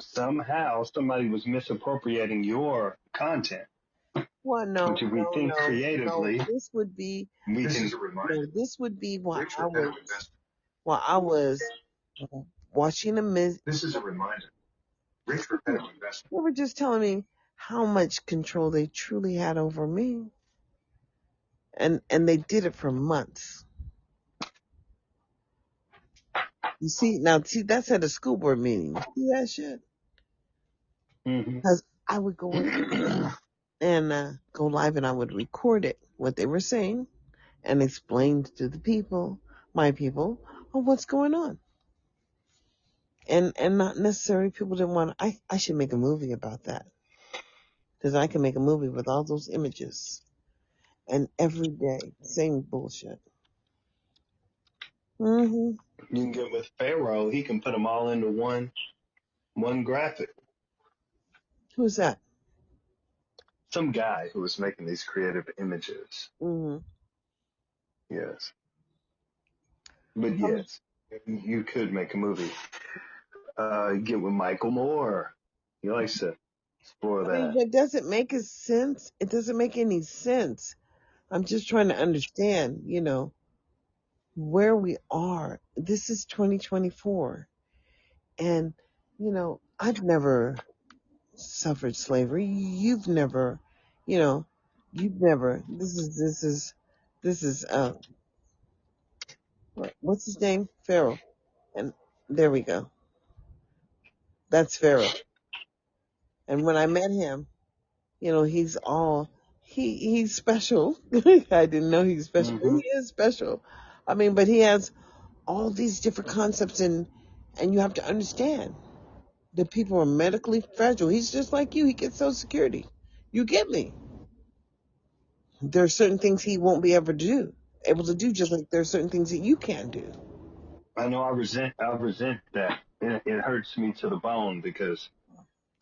somehow somebody was misappropriating your content, well, which if we think no. creatively, This would be we This can. is a reminder. this would be Rich Repetitive Investment. while I was watching a miss. This is a reminder. Rich Repetitive Investment. They were just telling me how much control they truly had over me, and they did it for months. You see, now see that's at a school board meeting. You see that shit? Hmm. Because I would go in and go live, and I would record it, what they were saying, and explain to the people, my people, what's going on. And not necessarily people didn't want. I should make a movie about that because I can make a movie with all those images and every day same bullshit. hmm You can get with Pharaoh. He can put them all into one graphic. Who's that? Some guy who was making these creative images. hmm Yes, but yes, you could make a movie. Get with Michael Moore. He likes to explore I mean, that. but does it make a sense? It doesn't make any sense. I'm just trying to understand, you know, where we are. This is 2024. And, you know, I've never suffered slavery. You know, you've never, this is, what's his name? Pharaoh. And there we go. That's Pharaoh. And when I met him, you know, he's special. I didn't know he's special, but Hmm. he is special. I mean, but he has all these different concepts and you have to understand that people are medically fragile. He's just like you. He gets Social Security. You get me. There are certain things he won't be able to do, just like there are certain things that you can't do. I know I resent that. It hurts me to the bone because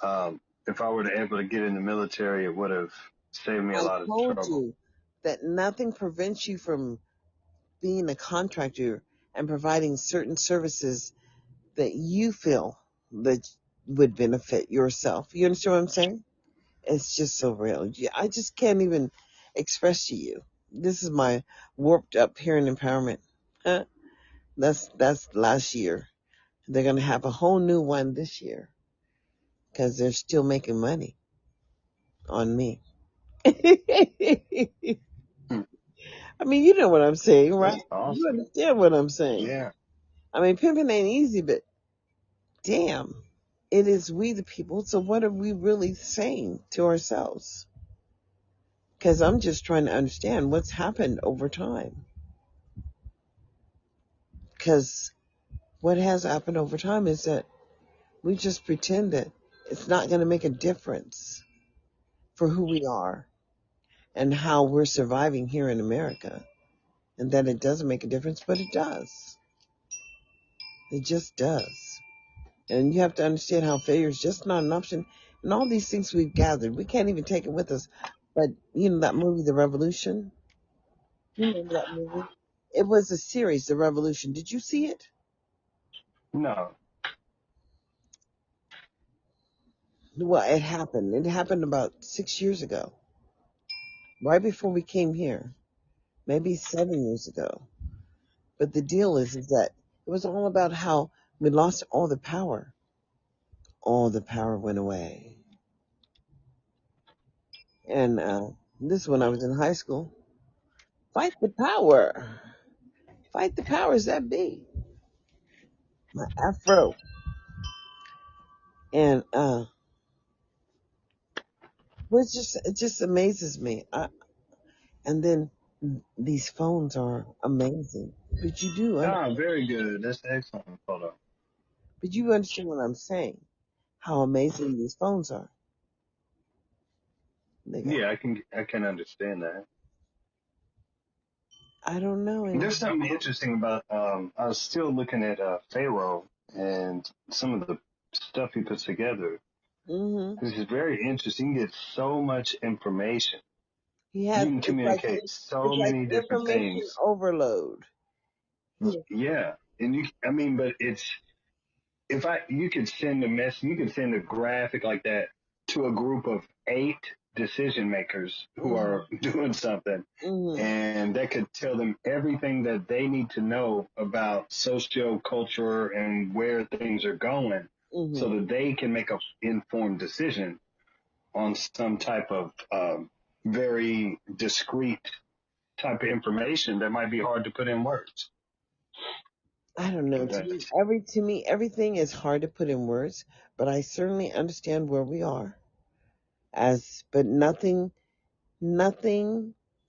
If I were to able to get in the military, it would have saved me a I lot of told trouble. you that nothing prevents you from being a contractor and providing certain services that you feel that would benefit yourself. You understand what I'm saying? It's just so real. I just can't even express to you. This is my warped up hearing empowerment. Huh? That's last year. They're gonna have a whole new one this year because they're still making money on me. I Hmm. mean, you know what I'm saying, right? That's You awesome. understand what I'm saying. Yeah. I mean, pimping ain't easy, but damn, it is we the people. So what are we really saying to ourselves? Because I'm just trying to understand what's happened over time. Because what has happened over time is that we just pretend that it's not going to make a difference for who we are and how we're surviving here in America. And that it doesn't make a difference, but it does. It just does. And you have to understand how failure is just not an option. And all these things we've gathered, we can't even take it with us. But you know that movie, The Revolution? You remember that movie? It was a series, The Revolution. Did you see it? No. Well, it happened. It happened about 6 years ago, right before we came here, maybe 7 years ago. But the deal is that it was all about how we lost all the power. All the power went away. And this is when I was in high school. Fight the power. Fight the powers that be. My afro. And it just amazes me. And then these phones are amazing. But Ah, very good. That's an excellent photo. but you understand what I'm saying. How amazing these phones are. They got, Yeah, I can understand that. I don't know any. There's something interesting about I was still looking at Pharaoh and some of the stuff he puts together. Hmm. This is very interesting. You get so much information. He You has, can communicate so it's like many different information things. overload. Yeah. And I mean, but you could send a message, you could send a graphic like that to a group of 8 decision makers who Hmm. are doing something, Hmm. and that could tell them everything that they need to know about socio culture and where things are going so Hmm. that they can make a informed decision on some type of very discrete type of information that might be hard to put in words. I don't know. But To me, everything is hard to put in words, but I certainly understand where we are. But nothing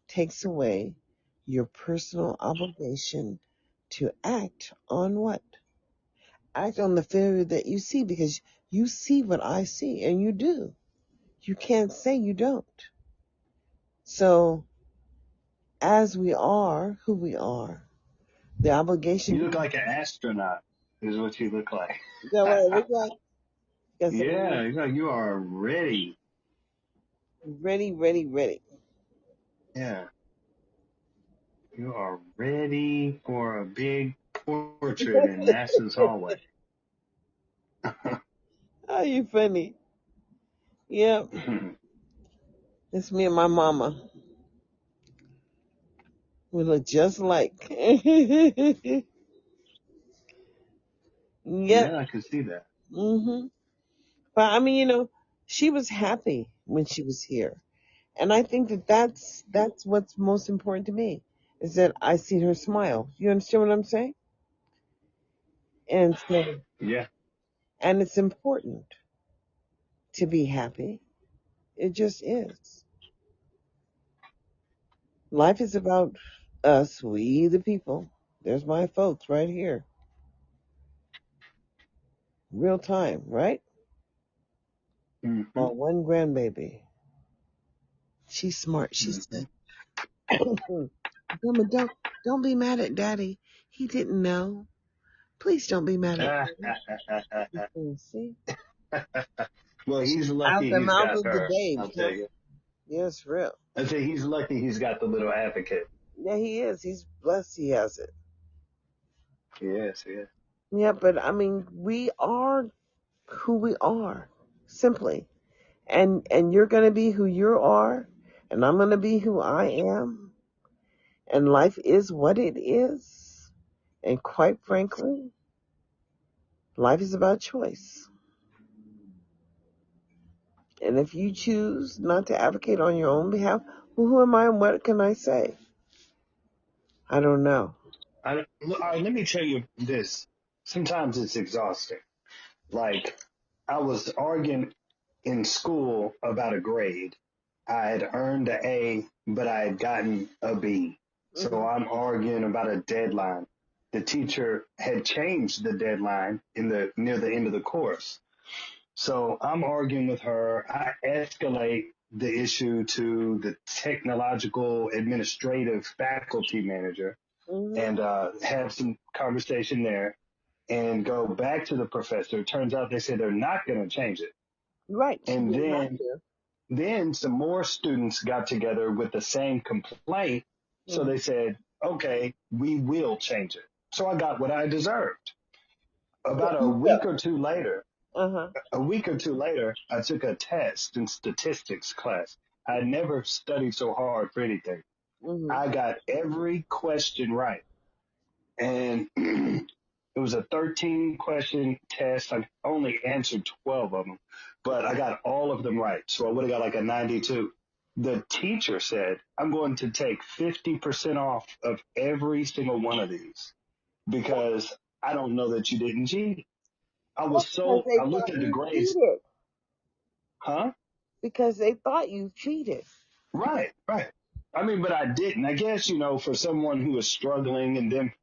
takes away your personal obligation to act on what? Act on the failure that you see because you see what I see and you do. You can't say you don't. So, as we are who we are, the you obligation. look like an astronaut, is what you look like. Is that what it looks like? Got Yeah, something you are ready. ready, ready, ready. Yeah, you are ready for a big portrait in NASA's hallway. Oh, you funny. Yep, it's me and my mama. We look just like. Yep. Yeah, I can see that. Mhm. But I mean, she was happy when she was here, and I think that that's what's most important to me is that I see her smile. You understand what I'm saying? And so, Yeah. and it's important to be happy. It just is. Life is about us, we the people. There's my folks right here, real time, right? Hmm. My one grandbaby. She's smart. She Hmm. said, "Mama, don't be mad at Daddy. He didn't know. Please don't be mad at Daddy." See? Well, he's Out lucky the he's mouth got of the her. I'll babes, tell huh? you. Yes, real. I say he's lucky he's got the little advocate. Yeah, he is. He's blessed he has it. Yes, yes. Yeah, but I mean, we are who we are, simply. And you're gonna be who you are, and I'm gonna be who I am. And life is what it is. And quite frankly, life is about choice. And if you choose not to advocate on your own behalf, well, who am I and what can I say? I don't know. All right, let me tell you this. Sometimes it's exhausting. Like, I was arguing in school about a grade. I had earned an A, but I had gotten a B. So Mhm. I'm arguing about a deadline. The teacher had changed the deadline near the end of the course. So I'm arguing with her. I escalate the issue to the technological administrative faculty manager Mhm. and have some conversation there and go back to the professor. It turns out they said they're not going to change it. Right. She And didn't have to. then some more students got together with the same complaint. So Mhm. they said, okay, we will change it. So I got what I deserved. There About you go. Uh-huh. a week or two later, I took a test in statistics class. I never studied so hard for anything. Mhm. I got every question right. And it was a 13 question test. I only answered 12 of them, but I got all of them right. So I would have got like a 92. The teacher said, I'm going to take 50% off of every single one of these because I don't know that you didn't cheat. Because they I looked thought at the you grades, cheated. huh? Because they thought you cheated. Right, right. I mean, but I didn't. I guess, for someone who is struggling and then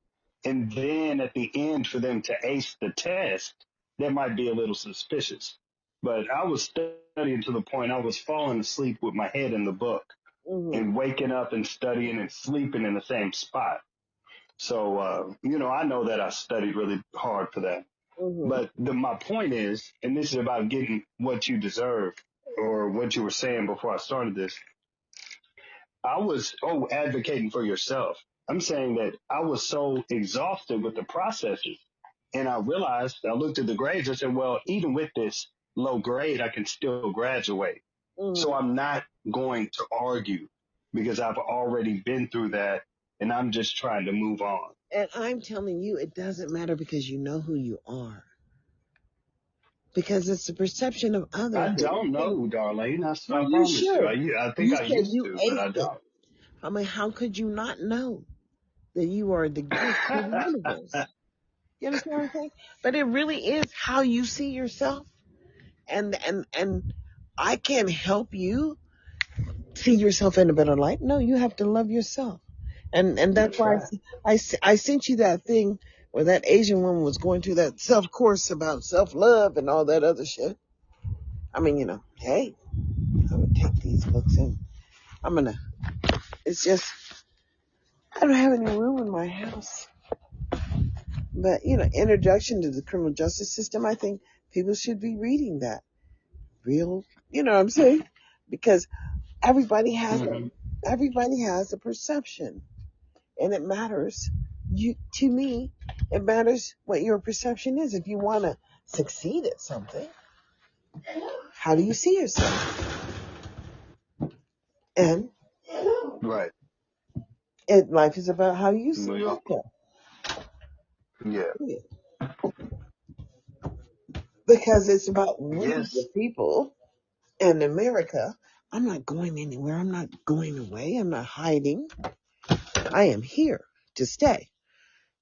at the end for them to ace the test, that might be a little suspicious. But I was studying to the point I was falling asleep with my head in the book Mhm. and waking up and studying and sleeping in the same spot. So, I know that I studied really hard for that. Mhm. But my point is, and this is about getting what you deserve or what you were saying before I started this, I was, advocating for yourself. I'm saying that I was so exhausted with the processes. And I realized, I looked at the grades, I said, well, even with this low grade, I can still graduate. So Mhm. I'm not going to argue because I've already been through that and I'm just trying to move on. And I'm telling you, it doesn't matter because you know who you are. Because it's the perception of others. I don't know, Darlene. Well, I you promise you. should. I think You I said used you to, but I aced it. don't. I mean, how could you not know that you are the gift to the universe? You understand what I'm saying? But it really is how you see yourself. And I can't help you see yourself in a better light. No, you have to love yourself. And that's That's why right. I sent you that thing where that Asian woman was going through that self course about self love and all that other shit. I mean, hey, I'm gonna take these books in. I'm gonna. It's just I don't have any room in my house. But Introduction to the Criminal Justice System. I think people should be reading that. Real, you know what I'm saying? Because everybody has a Hmm. everybody has a perception, and it matters. To me, it matters what your perception is. If you want to succeed at something, how do you see yourself? And Right. life is about how you see Well, yourself. yeah. Because it's about we, the Yes. people, in America. I'm not going anywhere. I'm not going away. I'm not hiding. I am here to stay.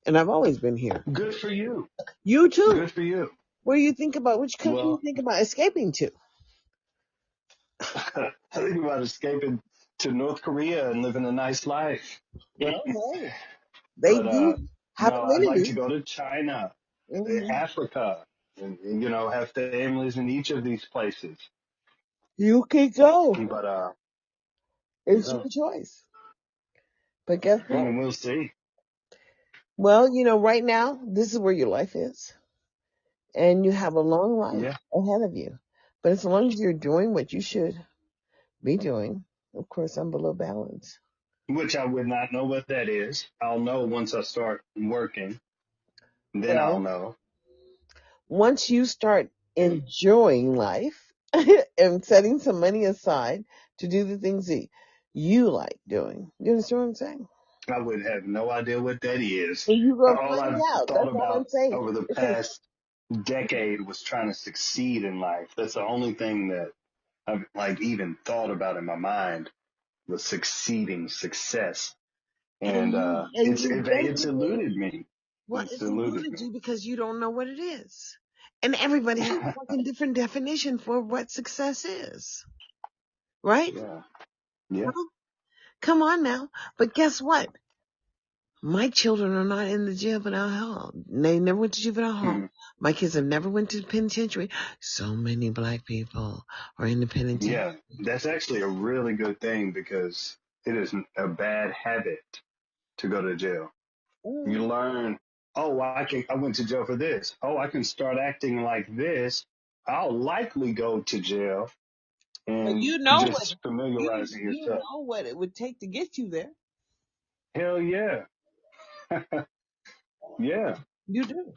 And I've always been here. Good for you. You too. Good for you. Where do you think about which country you Well, think about escaping to? I think about escaping to North Korea and living a nice life. Well, hey, they But do have no, I'd like amenities. to go to China, Hmm. Africa, and have families in each of these places. You can go. But It's yeah, your choice. But guess I what? mean, we'll see. Well, right now, this is where your life is. And you have a long life Yeah. ahead of you. But as long as you're doing what you should be doing, of course, I'm below balance. Which I would not know what that is. I'll know once I start working. Then I'll Well, know. once you start enjoying life and setting some money aside to do the things that you like doing, you understand what I'm saying? I would have no idea what that is. And you're going to All find I've out. thought That's all I'm about saying. over the Because past decade was trying to succeed in life. That's the only thing that I've like even thought about in my mind was succeeding, success. And and it's you it's basically, eluded me. well, It's it's eluded eluded me. you because you don't know what it is. And everybody has a fucking different definition for what success is. Right? Yeah. Yeah. Well, come on now. But guess what? My children are not in the juvenile hall. They never went to juvenile hall. Mhm. My kids have never went to the penitentiary. So many black people are in the penitentiary. Yeah. That's actually a really good thing because it is a bad habit to go to jail. You learn, oh, I went to jail for this. Oh, I can start acting like this. I'll likely go to jail, But and you know what just familiarizing you yourself. know what it would take to get you there. Hell yeah. Yeah. You do.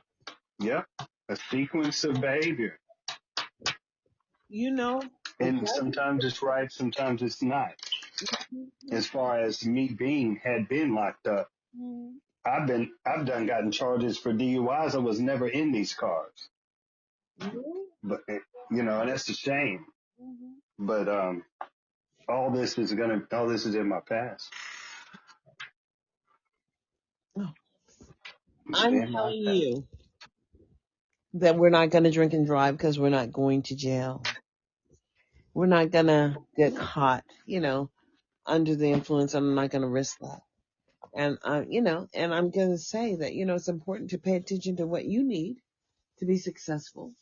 Yeah. A sequence of behavior. You know the And judge. sometimes it's right, sometimes it's not. As far as me had been locked up, I've gotten charges for DUIs. I was never in these cars, but and that's a shame. But all this is in my past. It's I'm in my telling past. you that we're not going to drink and drive because we're not going to jail. We're not going to get caught, under the influence. I'm not going to risk that. And, and I'm going to say that, it's important to pay attention to what you need to be successful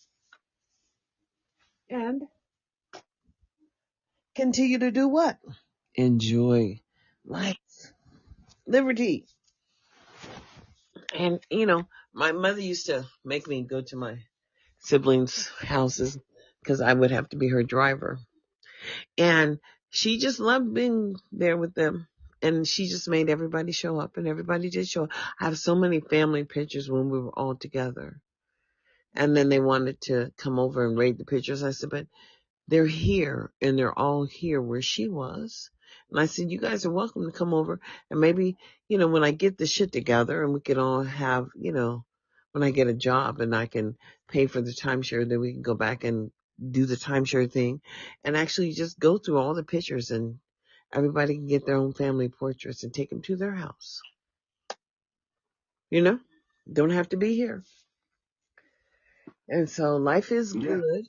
and continue to do what? Enjoy life, liberty. And, my mother used to make me go to my siblings' houses because I would have to be her driver. And she just loved being there with them. And she just made everybody show up, and everybody did show up. I have so many family pictures when we were all together. And then they wanted to come over and raid the pictures. I said, but they're here, and they're all here where she was. And I said, you guys are welcome to come over. And maybe, when I get the shit together and we can all have, when I get a job and I can pay for the timeshare, then we can go back and do the timeshare thing and actually just go through all the pictures, and everybody can get their own family portraits and take them to their house. Don't have to be here. And so life is Yeah. good,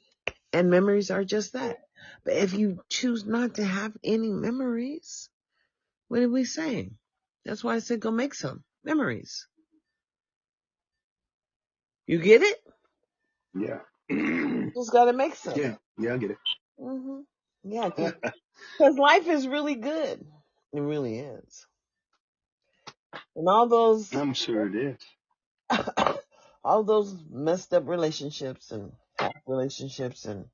and memories are just that. But if you choose not to have any memories, what are we saying? That's why I said go make some memories. You get it? Yeah. Just got to make some. Yeah. Yeah, I get Yeah, it. because life is really good. It really is. And all those, I'm sure it is. all those messed up relationships and relationships, and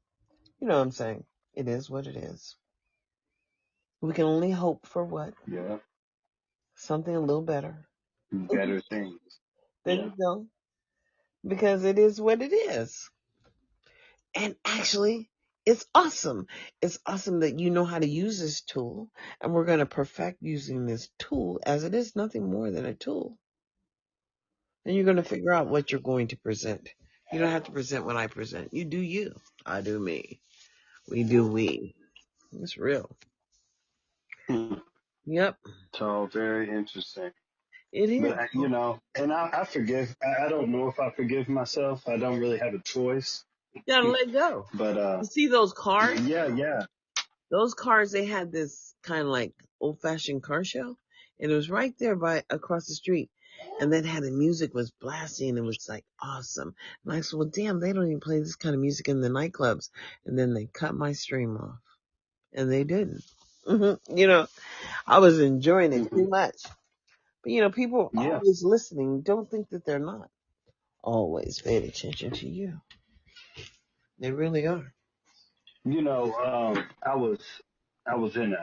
you know what I'm saying. It is what it is. We can only hope for what? Yeah. Something a little better. Better things. There Yeah. you go. Because it is what it is. And actually, it's awesome. It's awesome that you know how to use this tool, and we're going to perfect using this tool as it is nothing more than a tool. And you're going to figure out what you're going to present. You don't have to present what I present. You do you. I do me. We do we. It's real. Hmm. Yep. It's all very interesting. It is. But, and I forgive, I don't know if I forgive myself. I don't really have a choice. You got to let go. But, You see those cars? yeah. Those cars, they had this kind of like old-fashioned car show, and it was right there by across the street. And then had the music was blasting, and it was like awesome. And I said, well, damn, they don't even play this kind of music in the nightclubs. And then they cut my stream off, and they didn't. I was enjoying it Hmm. too much. But people are Yeah. always listening. Don't think that they're not always paying attention to you. They really are. I was in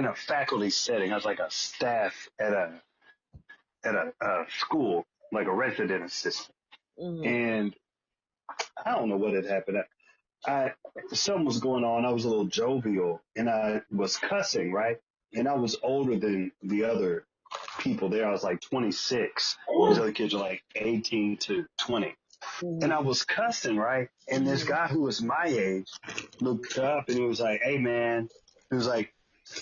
a faculty setting. I was like a staff at a school, like a resident assistant. Mhm. And I don't know what had happened. I something was going on. I was a little jovial, and I was cussing, right? And I was older than the other people there. I was like 26. These other kids are like 18 to 20. And I Mhm. was cussing, right? And this Mhm. guy who was my age looked up and he was like, "Hey, man," he was like,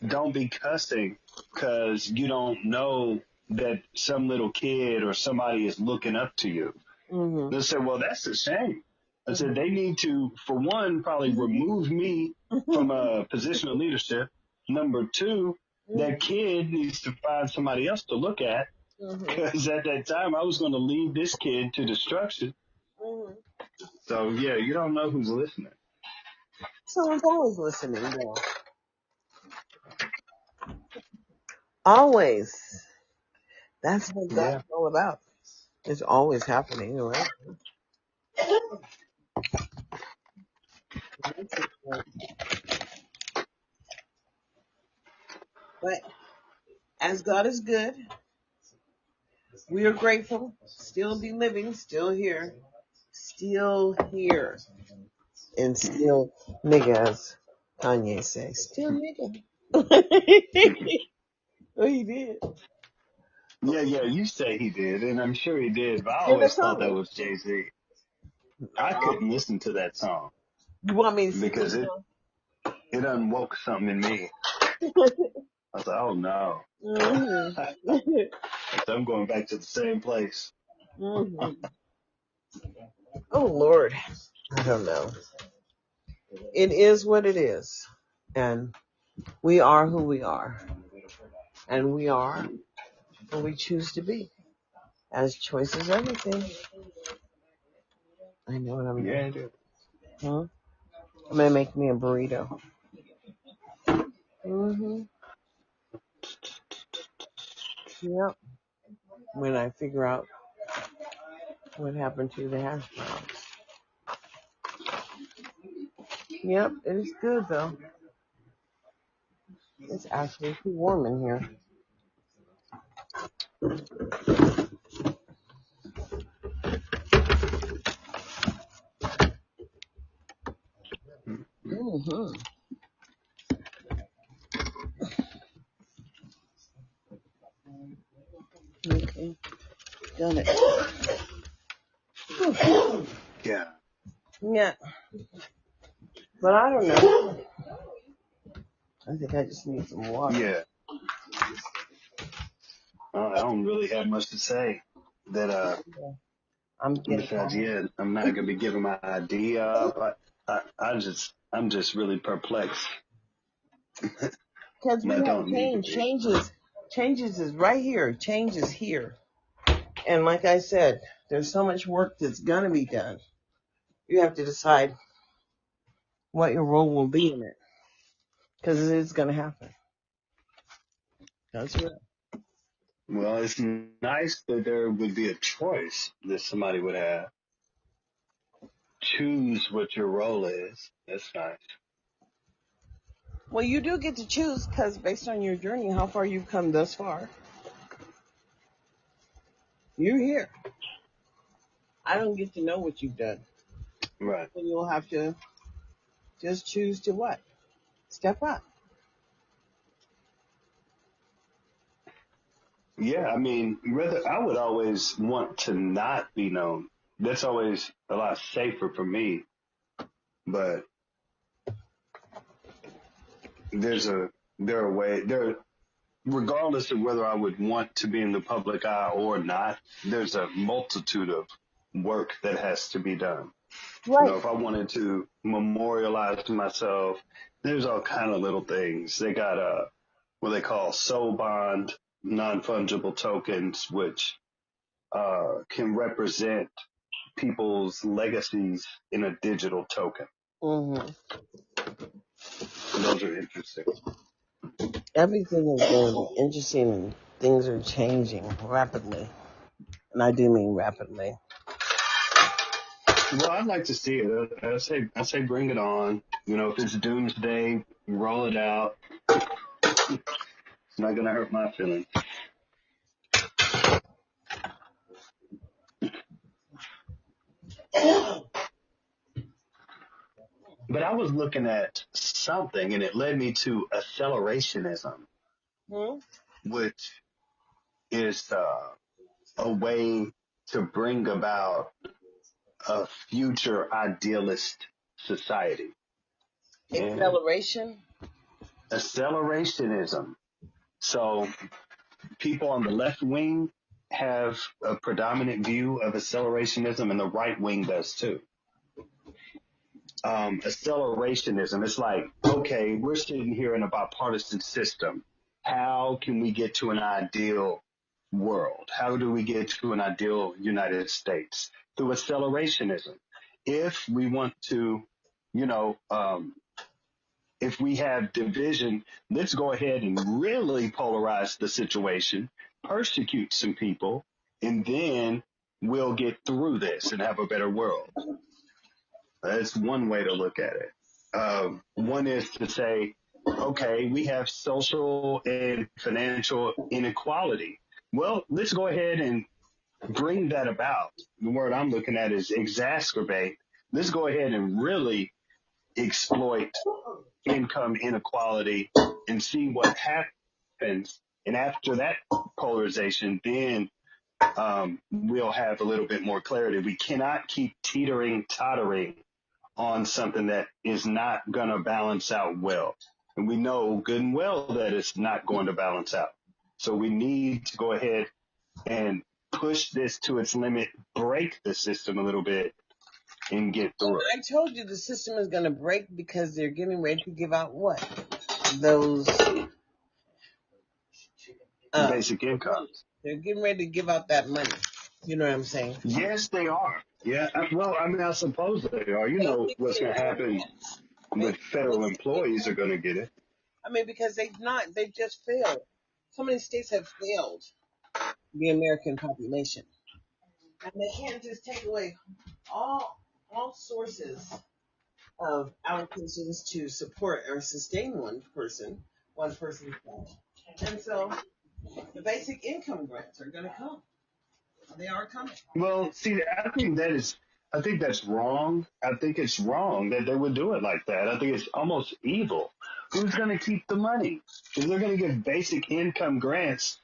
"Don't be cussing because you don't know that some little kid or somebody is looking up to you." Mhm. They said, "Well, that's a shame." I said, "They need to, for one, probably remove me from a position of leadership. Number two, that kid needs to find somebody else to look at Mhm. because at that time I was going to lead this kid to destruction." Mhm. So, yeah, you don't know who's listening. Someone's always listening, though. Always. That's what Yeah. God's all about. It's always happening, right? But as God is good, we are grateful. Still be living, still here. Still here. And still nigga, as Kanye says. Still nigga. Oh, he did. Yeah, you say he did, and I'm sure he did, but I In the always thought that comments. was Jay-Z. I couldn't listen to that song You want me to sing because it it unwoke something in me. now? I was like, oh no. Mhm. I'm going back to the same place. Mhm. Oh Lord, I don't know. It is what it is, and we are who we are, and we are who we choose to be. As choice is everything. I know what I'm Yeah, doing. it is. Huh? I'm gonna make me a burrito. Yep. When I figure out what happened to the hash browns. Yep, it is good though. It's actually too warm in here. Mm-hmm. Okay. Done it. Yeah. Yeah. But I don't know. I think I just need some water. Yeah. I don't really have much to say. That I'm getting besides, home. yeah, I'm not gonna be giving my idea up. I'm just really perplexed. Because And we I have don't need to change. be. Changes is right here. Change is here. And like I said, there's so much work that's gonna be done. You have to decide what your role will be in it. Because it is gonna happen. That's right. Well, it's nice that there would be a choice that somebody would have. Choose what your role is. That's nice. Well, you do get to choose because based on your journey, how far you've come thus far, you're here. I don't get to know what you've done. Right. So you'll have to just choose to what? Step up. Yeah, I mean, rather, I would always want to not be known. That's always a lot safer for me. But there's a there are way there regardless of whether I would want to be in the public eye or not, there's a multitude of work that has to be done. You Right. know, if I wanted to memorialize myself, there's all kind of little things. They got what they call soul bond, non-fungible tokens, which can represent people's legacies in a digital token. Mm-hmm. Those are interesting. Everything is going to be interesting. Things are changing rapidly. And I do mean rapidly. Well, I'd like to see it. I say bring it on. If it's doomsday, roll it out. It's not gonna hurt my feelings. But I was looking at something, and it led me to accelerationism, which is a way to bring about a future idealist society. And Acceleration. accelerationism. So people on the left wing have a predominant view of accelerationism, and the right wing does too. Accelerationism, it's like, okay, we're sitting here in a bipartisan system. How can we get to an ideal world? How do we get to an ideal United States? Through accelerationism. If we want to, if we have division, let's go ahead and really polarize the situation, persecute some people, and then we'll get through this and have a better world. That's one way to look at it. One is to say, okay, we have social and financial inequality. Well, let's go ahead and bring that about. The word I'm looking at is exacerbate. Let's go ahead and really exploit income inequality and see what happens. And after that polarization, then we'll have a little bit more clarity. We cannot keep tottering on something that is not going to balance out well. And we know good and well that it's not going to balance out. So we need to go ahead and push this to its limit, break the system a little bit, and get through it. I told you the system is going to break because they're getting ready to give out what? Those basic incomes. They're getting ready to give out that money. You know what I'm saying? Yes, they are. Yeah. Well, I suppose they are. You know what's going to happen with federal employees are going to get it. Because they've just failed. So many states have failed the American population. And they can't just take away all sources of allocations to support or sustain one person's life. And so the basic income grants are going to come. They are coming. Well, see, I think that's wrong. I think it's wrong that they would do it like that. I think it's almost evil. Who's going to keep the money? If they're going to give basic income grants,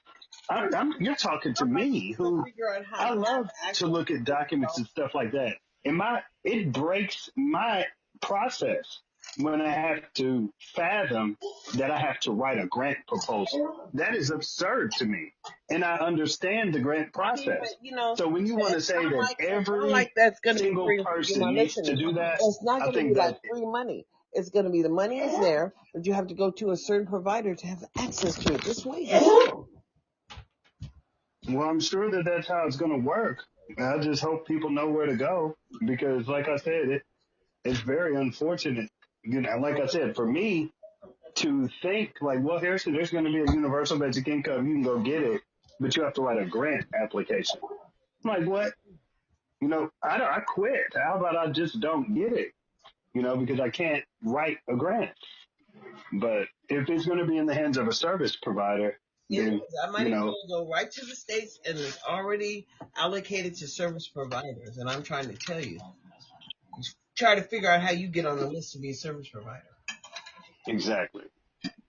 you're talking to me, who I love to look at documents and stuff like that. And it breaks my process when I have to fathom that I have to write a grant proposal. That is absurd to me. And I understand the grant process. So when you want to say that every single person needs to do that, it's not going to be like free money. It's going to be the money is there, but you have to go to a certain provider to have access to it. This way. Well, I'm sure that that's how it's going to work. I just hope people know where to go because, like I said, it's very unfortunate. Like I said, for me to think like, well, there's going to be a universal basic income. You can go get it, but you have to write a grant application. I'm like, what? I quit. How about I just don't get it? Because I can't write a grant. But if it's going to be in the hands of a service provider, then, that money will go right to the states and it's already allocated to service providers. And I'm trying to tell you, try to figure out how you get on the list to be a service provider. Exactly.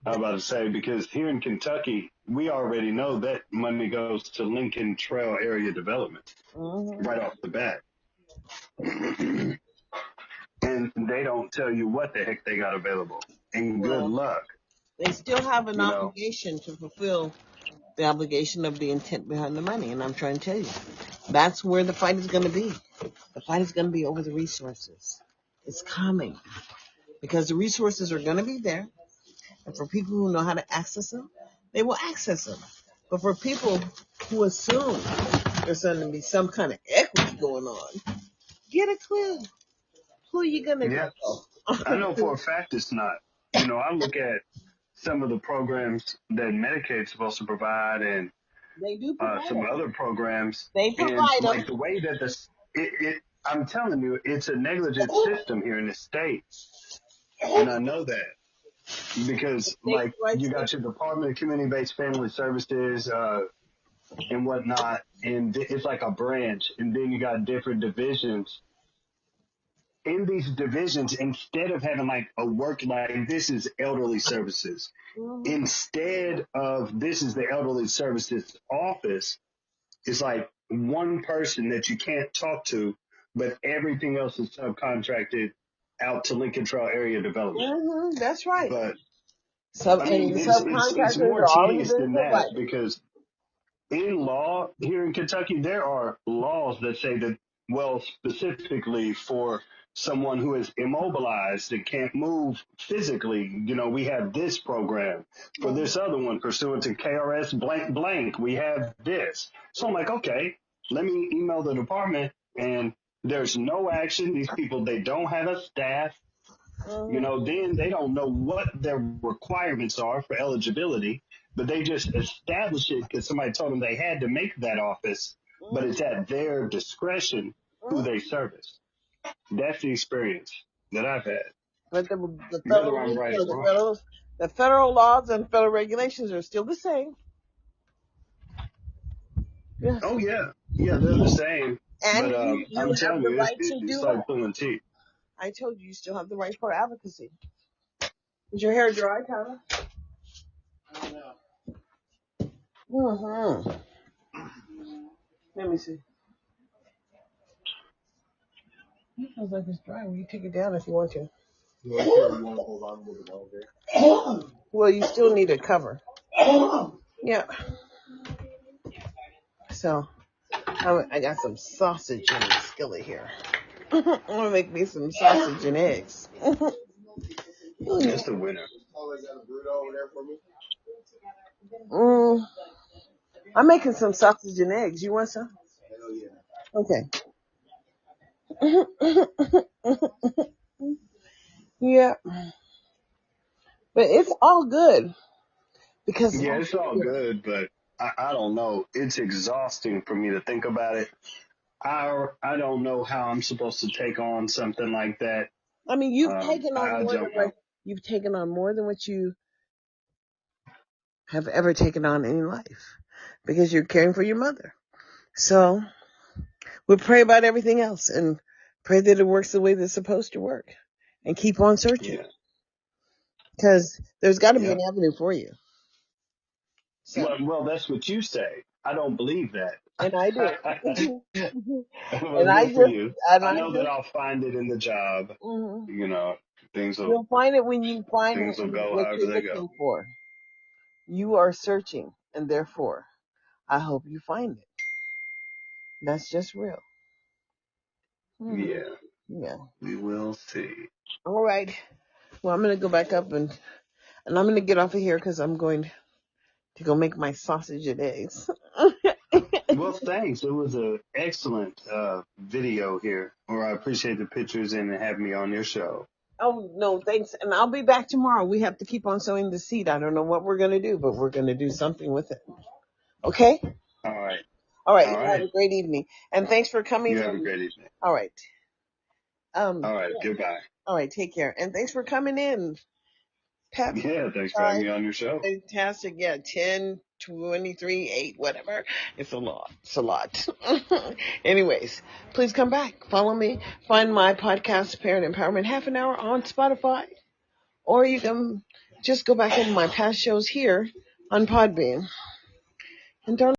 I was about to say, because here in Kentucky, we already know that money goes to Lincoln Trail Area Development right off the bat. And they don't tell you what the heck they got available. And good luck. They still have an obligation to fulfill the obligation of the intent behind the money. And I'm trying to tell you, that's where the fight is going to be. The fight is going to be over the resources. It's coming because the resources are going to be there. And for people who know how to access them, they will access them. But for people who assume there's going to be some kind of equity going on, get a clue. Who are you going to go? I know for a fact it's not. I look at some of the programs that Medicaid's supposed to provide and they do provide some other programs. They provide and like the way that I'm telling you, it's a negligent system here in the state, and I know that because, States' like, rights. you got your Department of Community-Based Family Services and whatnot, and it's like a branch, and then you got different divisions. In these divisions, instead of having like a work like this is elderly services, instead of this is the elderly services office, it's like one person that you can't talk to, but everything else is subcontracted out to Lincoln Trail Area Development. That's right. But I And mean, the it's subcontractors more are already tedious been than that provided. because in law here in Kentucky, there are laws that say that, well, specifically for someone who is immobilized and can't move physically, we have this program. For this other one, pursuant to KRS blank blank, we have this. So I'm like, okay, let me email the department, and there's no action. These people, they don't have a staff. Then they don't know what their requirements are for eligibility, but they just establish it because somebody told them they had to make that office, but it's at their discretion who they service. That's the experience that I've had. But the Whether I'm right or wrong. the federal laws and federal regulations are still the same. Yes. Oh yeah, yeah, they're the same. And But you I'm have telling the you, right to it's do like what? pulling teeth. I told you still have the right for advocacy. Is your hair dry, Tyler? Mm-hmm. Let me see. It feels like it's dry. Well, you take it down if you want to. You want to hold on a little bit longer? Well, you still need a cover. Yeah. So, I got some sausage in the skillet here. I'm going to make me some sausage and eggs. It's the winner. Oh, they got a burrito over there for me? I'm making some sausage and eggs. You want some? Hell yeah. Okay. Yeah. But it's all good. Because Yeah, it's all good, but I don't know. It's exhausting for me to think about it. I don't know how I'm supposed to take on something like that. I mean, you've taken on I more than don't know. what you have ever taken on in life, because you're caring for your mother. So we'll pray about everything else and pray that it works the way that it's supposed to work, and keep on searching, because there's got to be an avenue for you. So. Well, that's what you say. I don't believe that. And I do. Well, good for you. I know that I'll find it in the job. Things will. You'll find it when you find Things will go what however you're they go. looking for. You are searching, and therefore, I hope you find it. That's just real. Yeah. Yeah. We will see. All right. Well, I'm gonna go back up and I'm gonna get off of here because I'm going to go make my sausage and eggs. Well, thanks. It was an excellent video here. Or I appreciate the pictures and having me on your show. Oh, no, thanks. And I'll be back tomorrow. We have to keep on sowing the seed. I don't know what we're going to do, but we're going to do something with it. Okay? All right. All right. Have a great evening. And thanks for coming. You have a great evening. All right. All right. Goodbye. All right. Take care. And thanks for coming in, Pep. Yeah, thanks for having me on your show. Fantastic. Yeah, 10, 23, 8, whatever. It's a lot. It's a lot. Anyways, please come back. Follow me. Find my podcast, Parent Empowerment Half an Hour, on Spotify. Or you can just go back into my past shows here on Podbean. And don't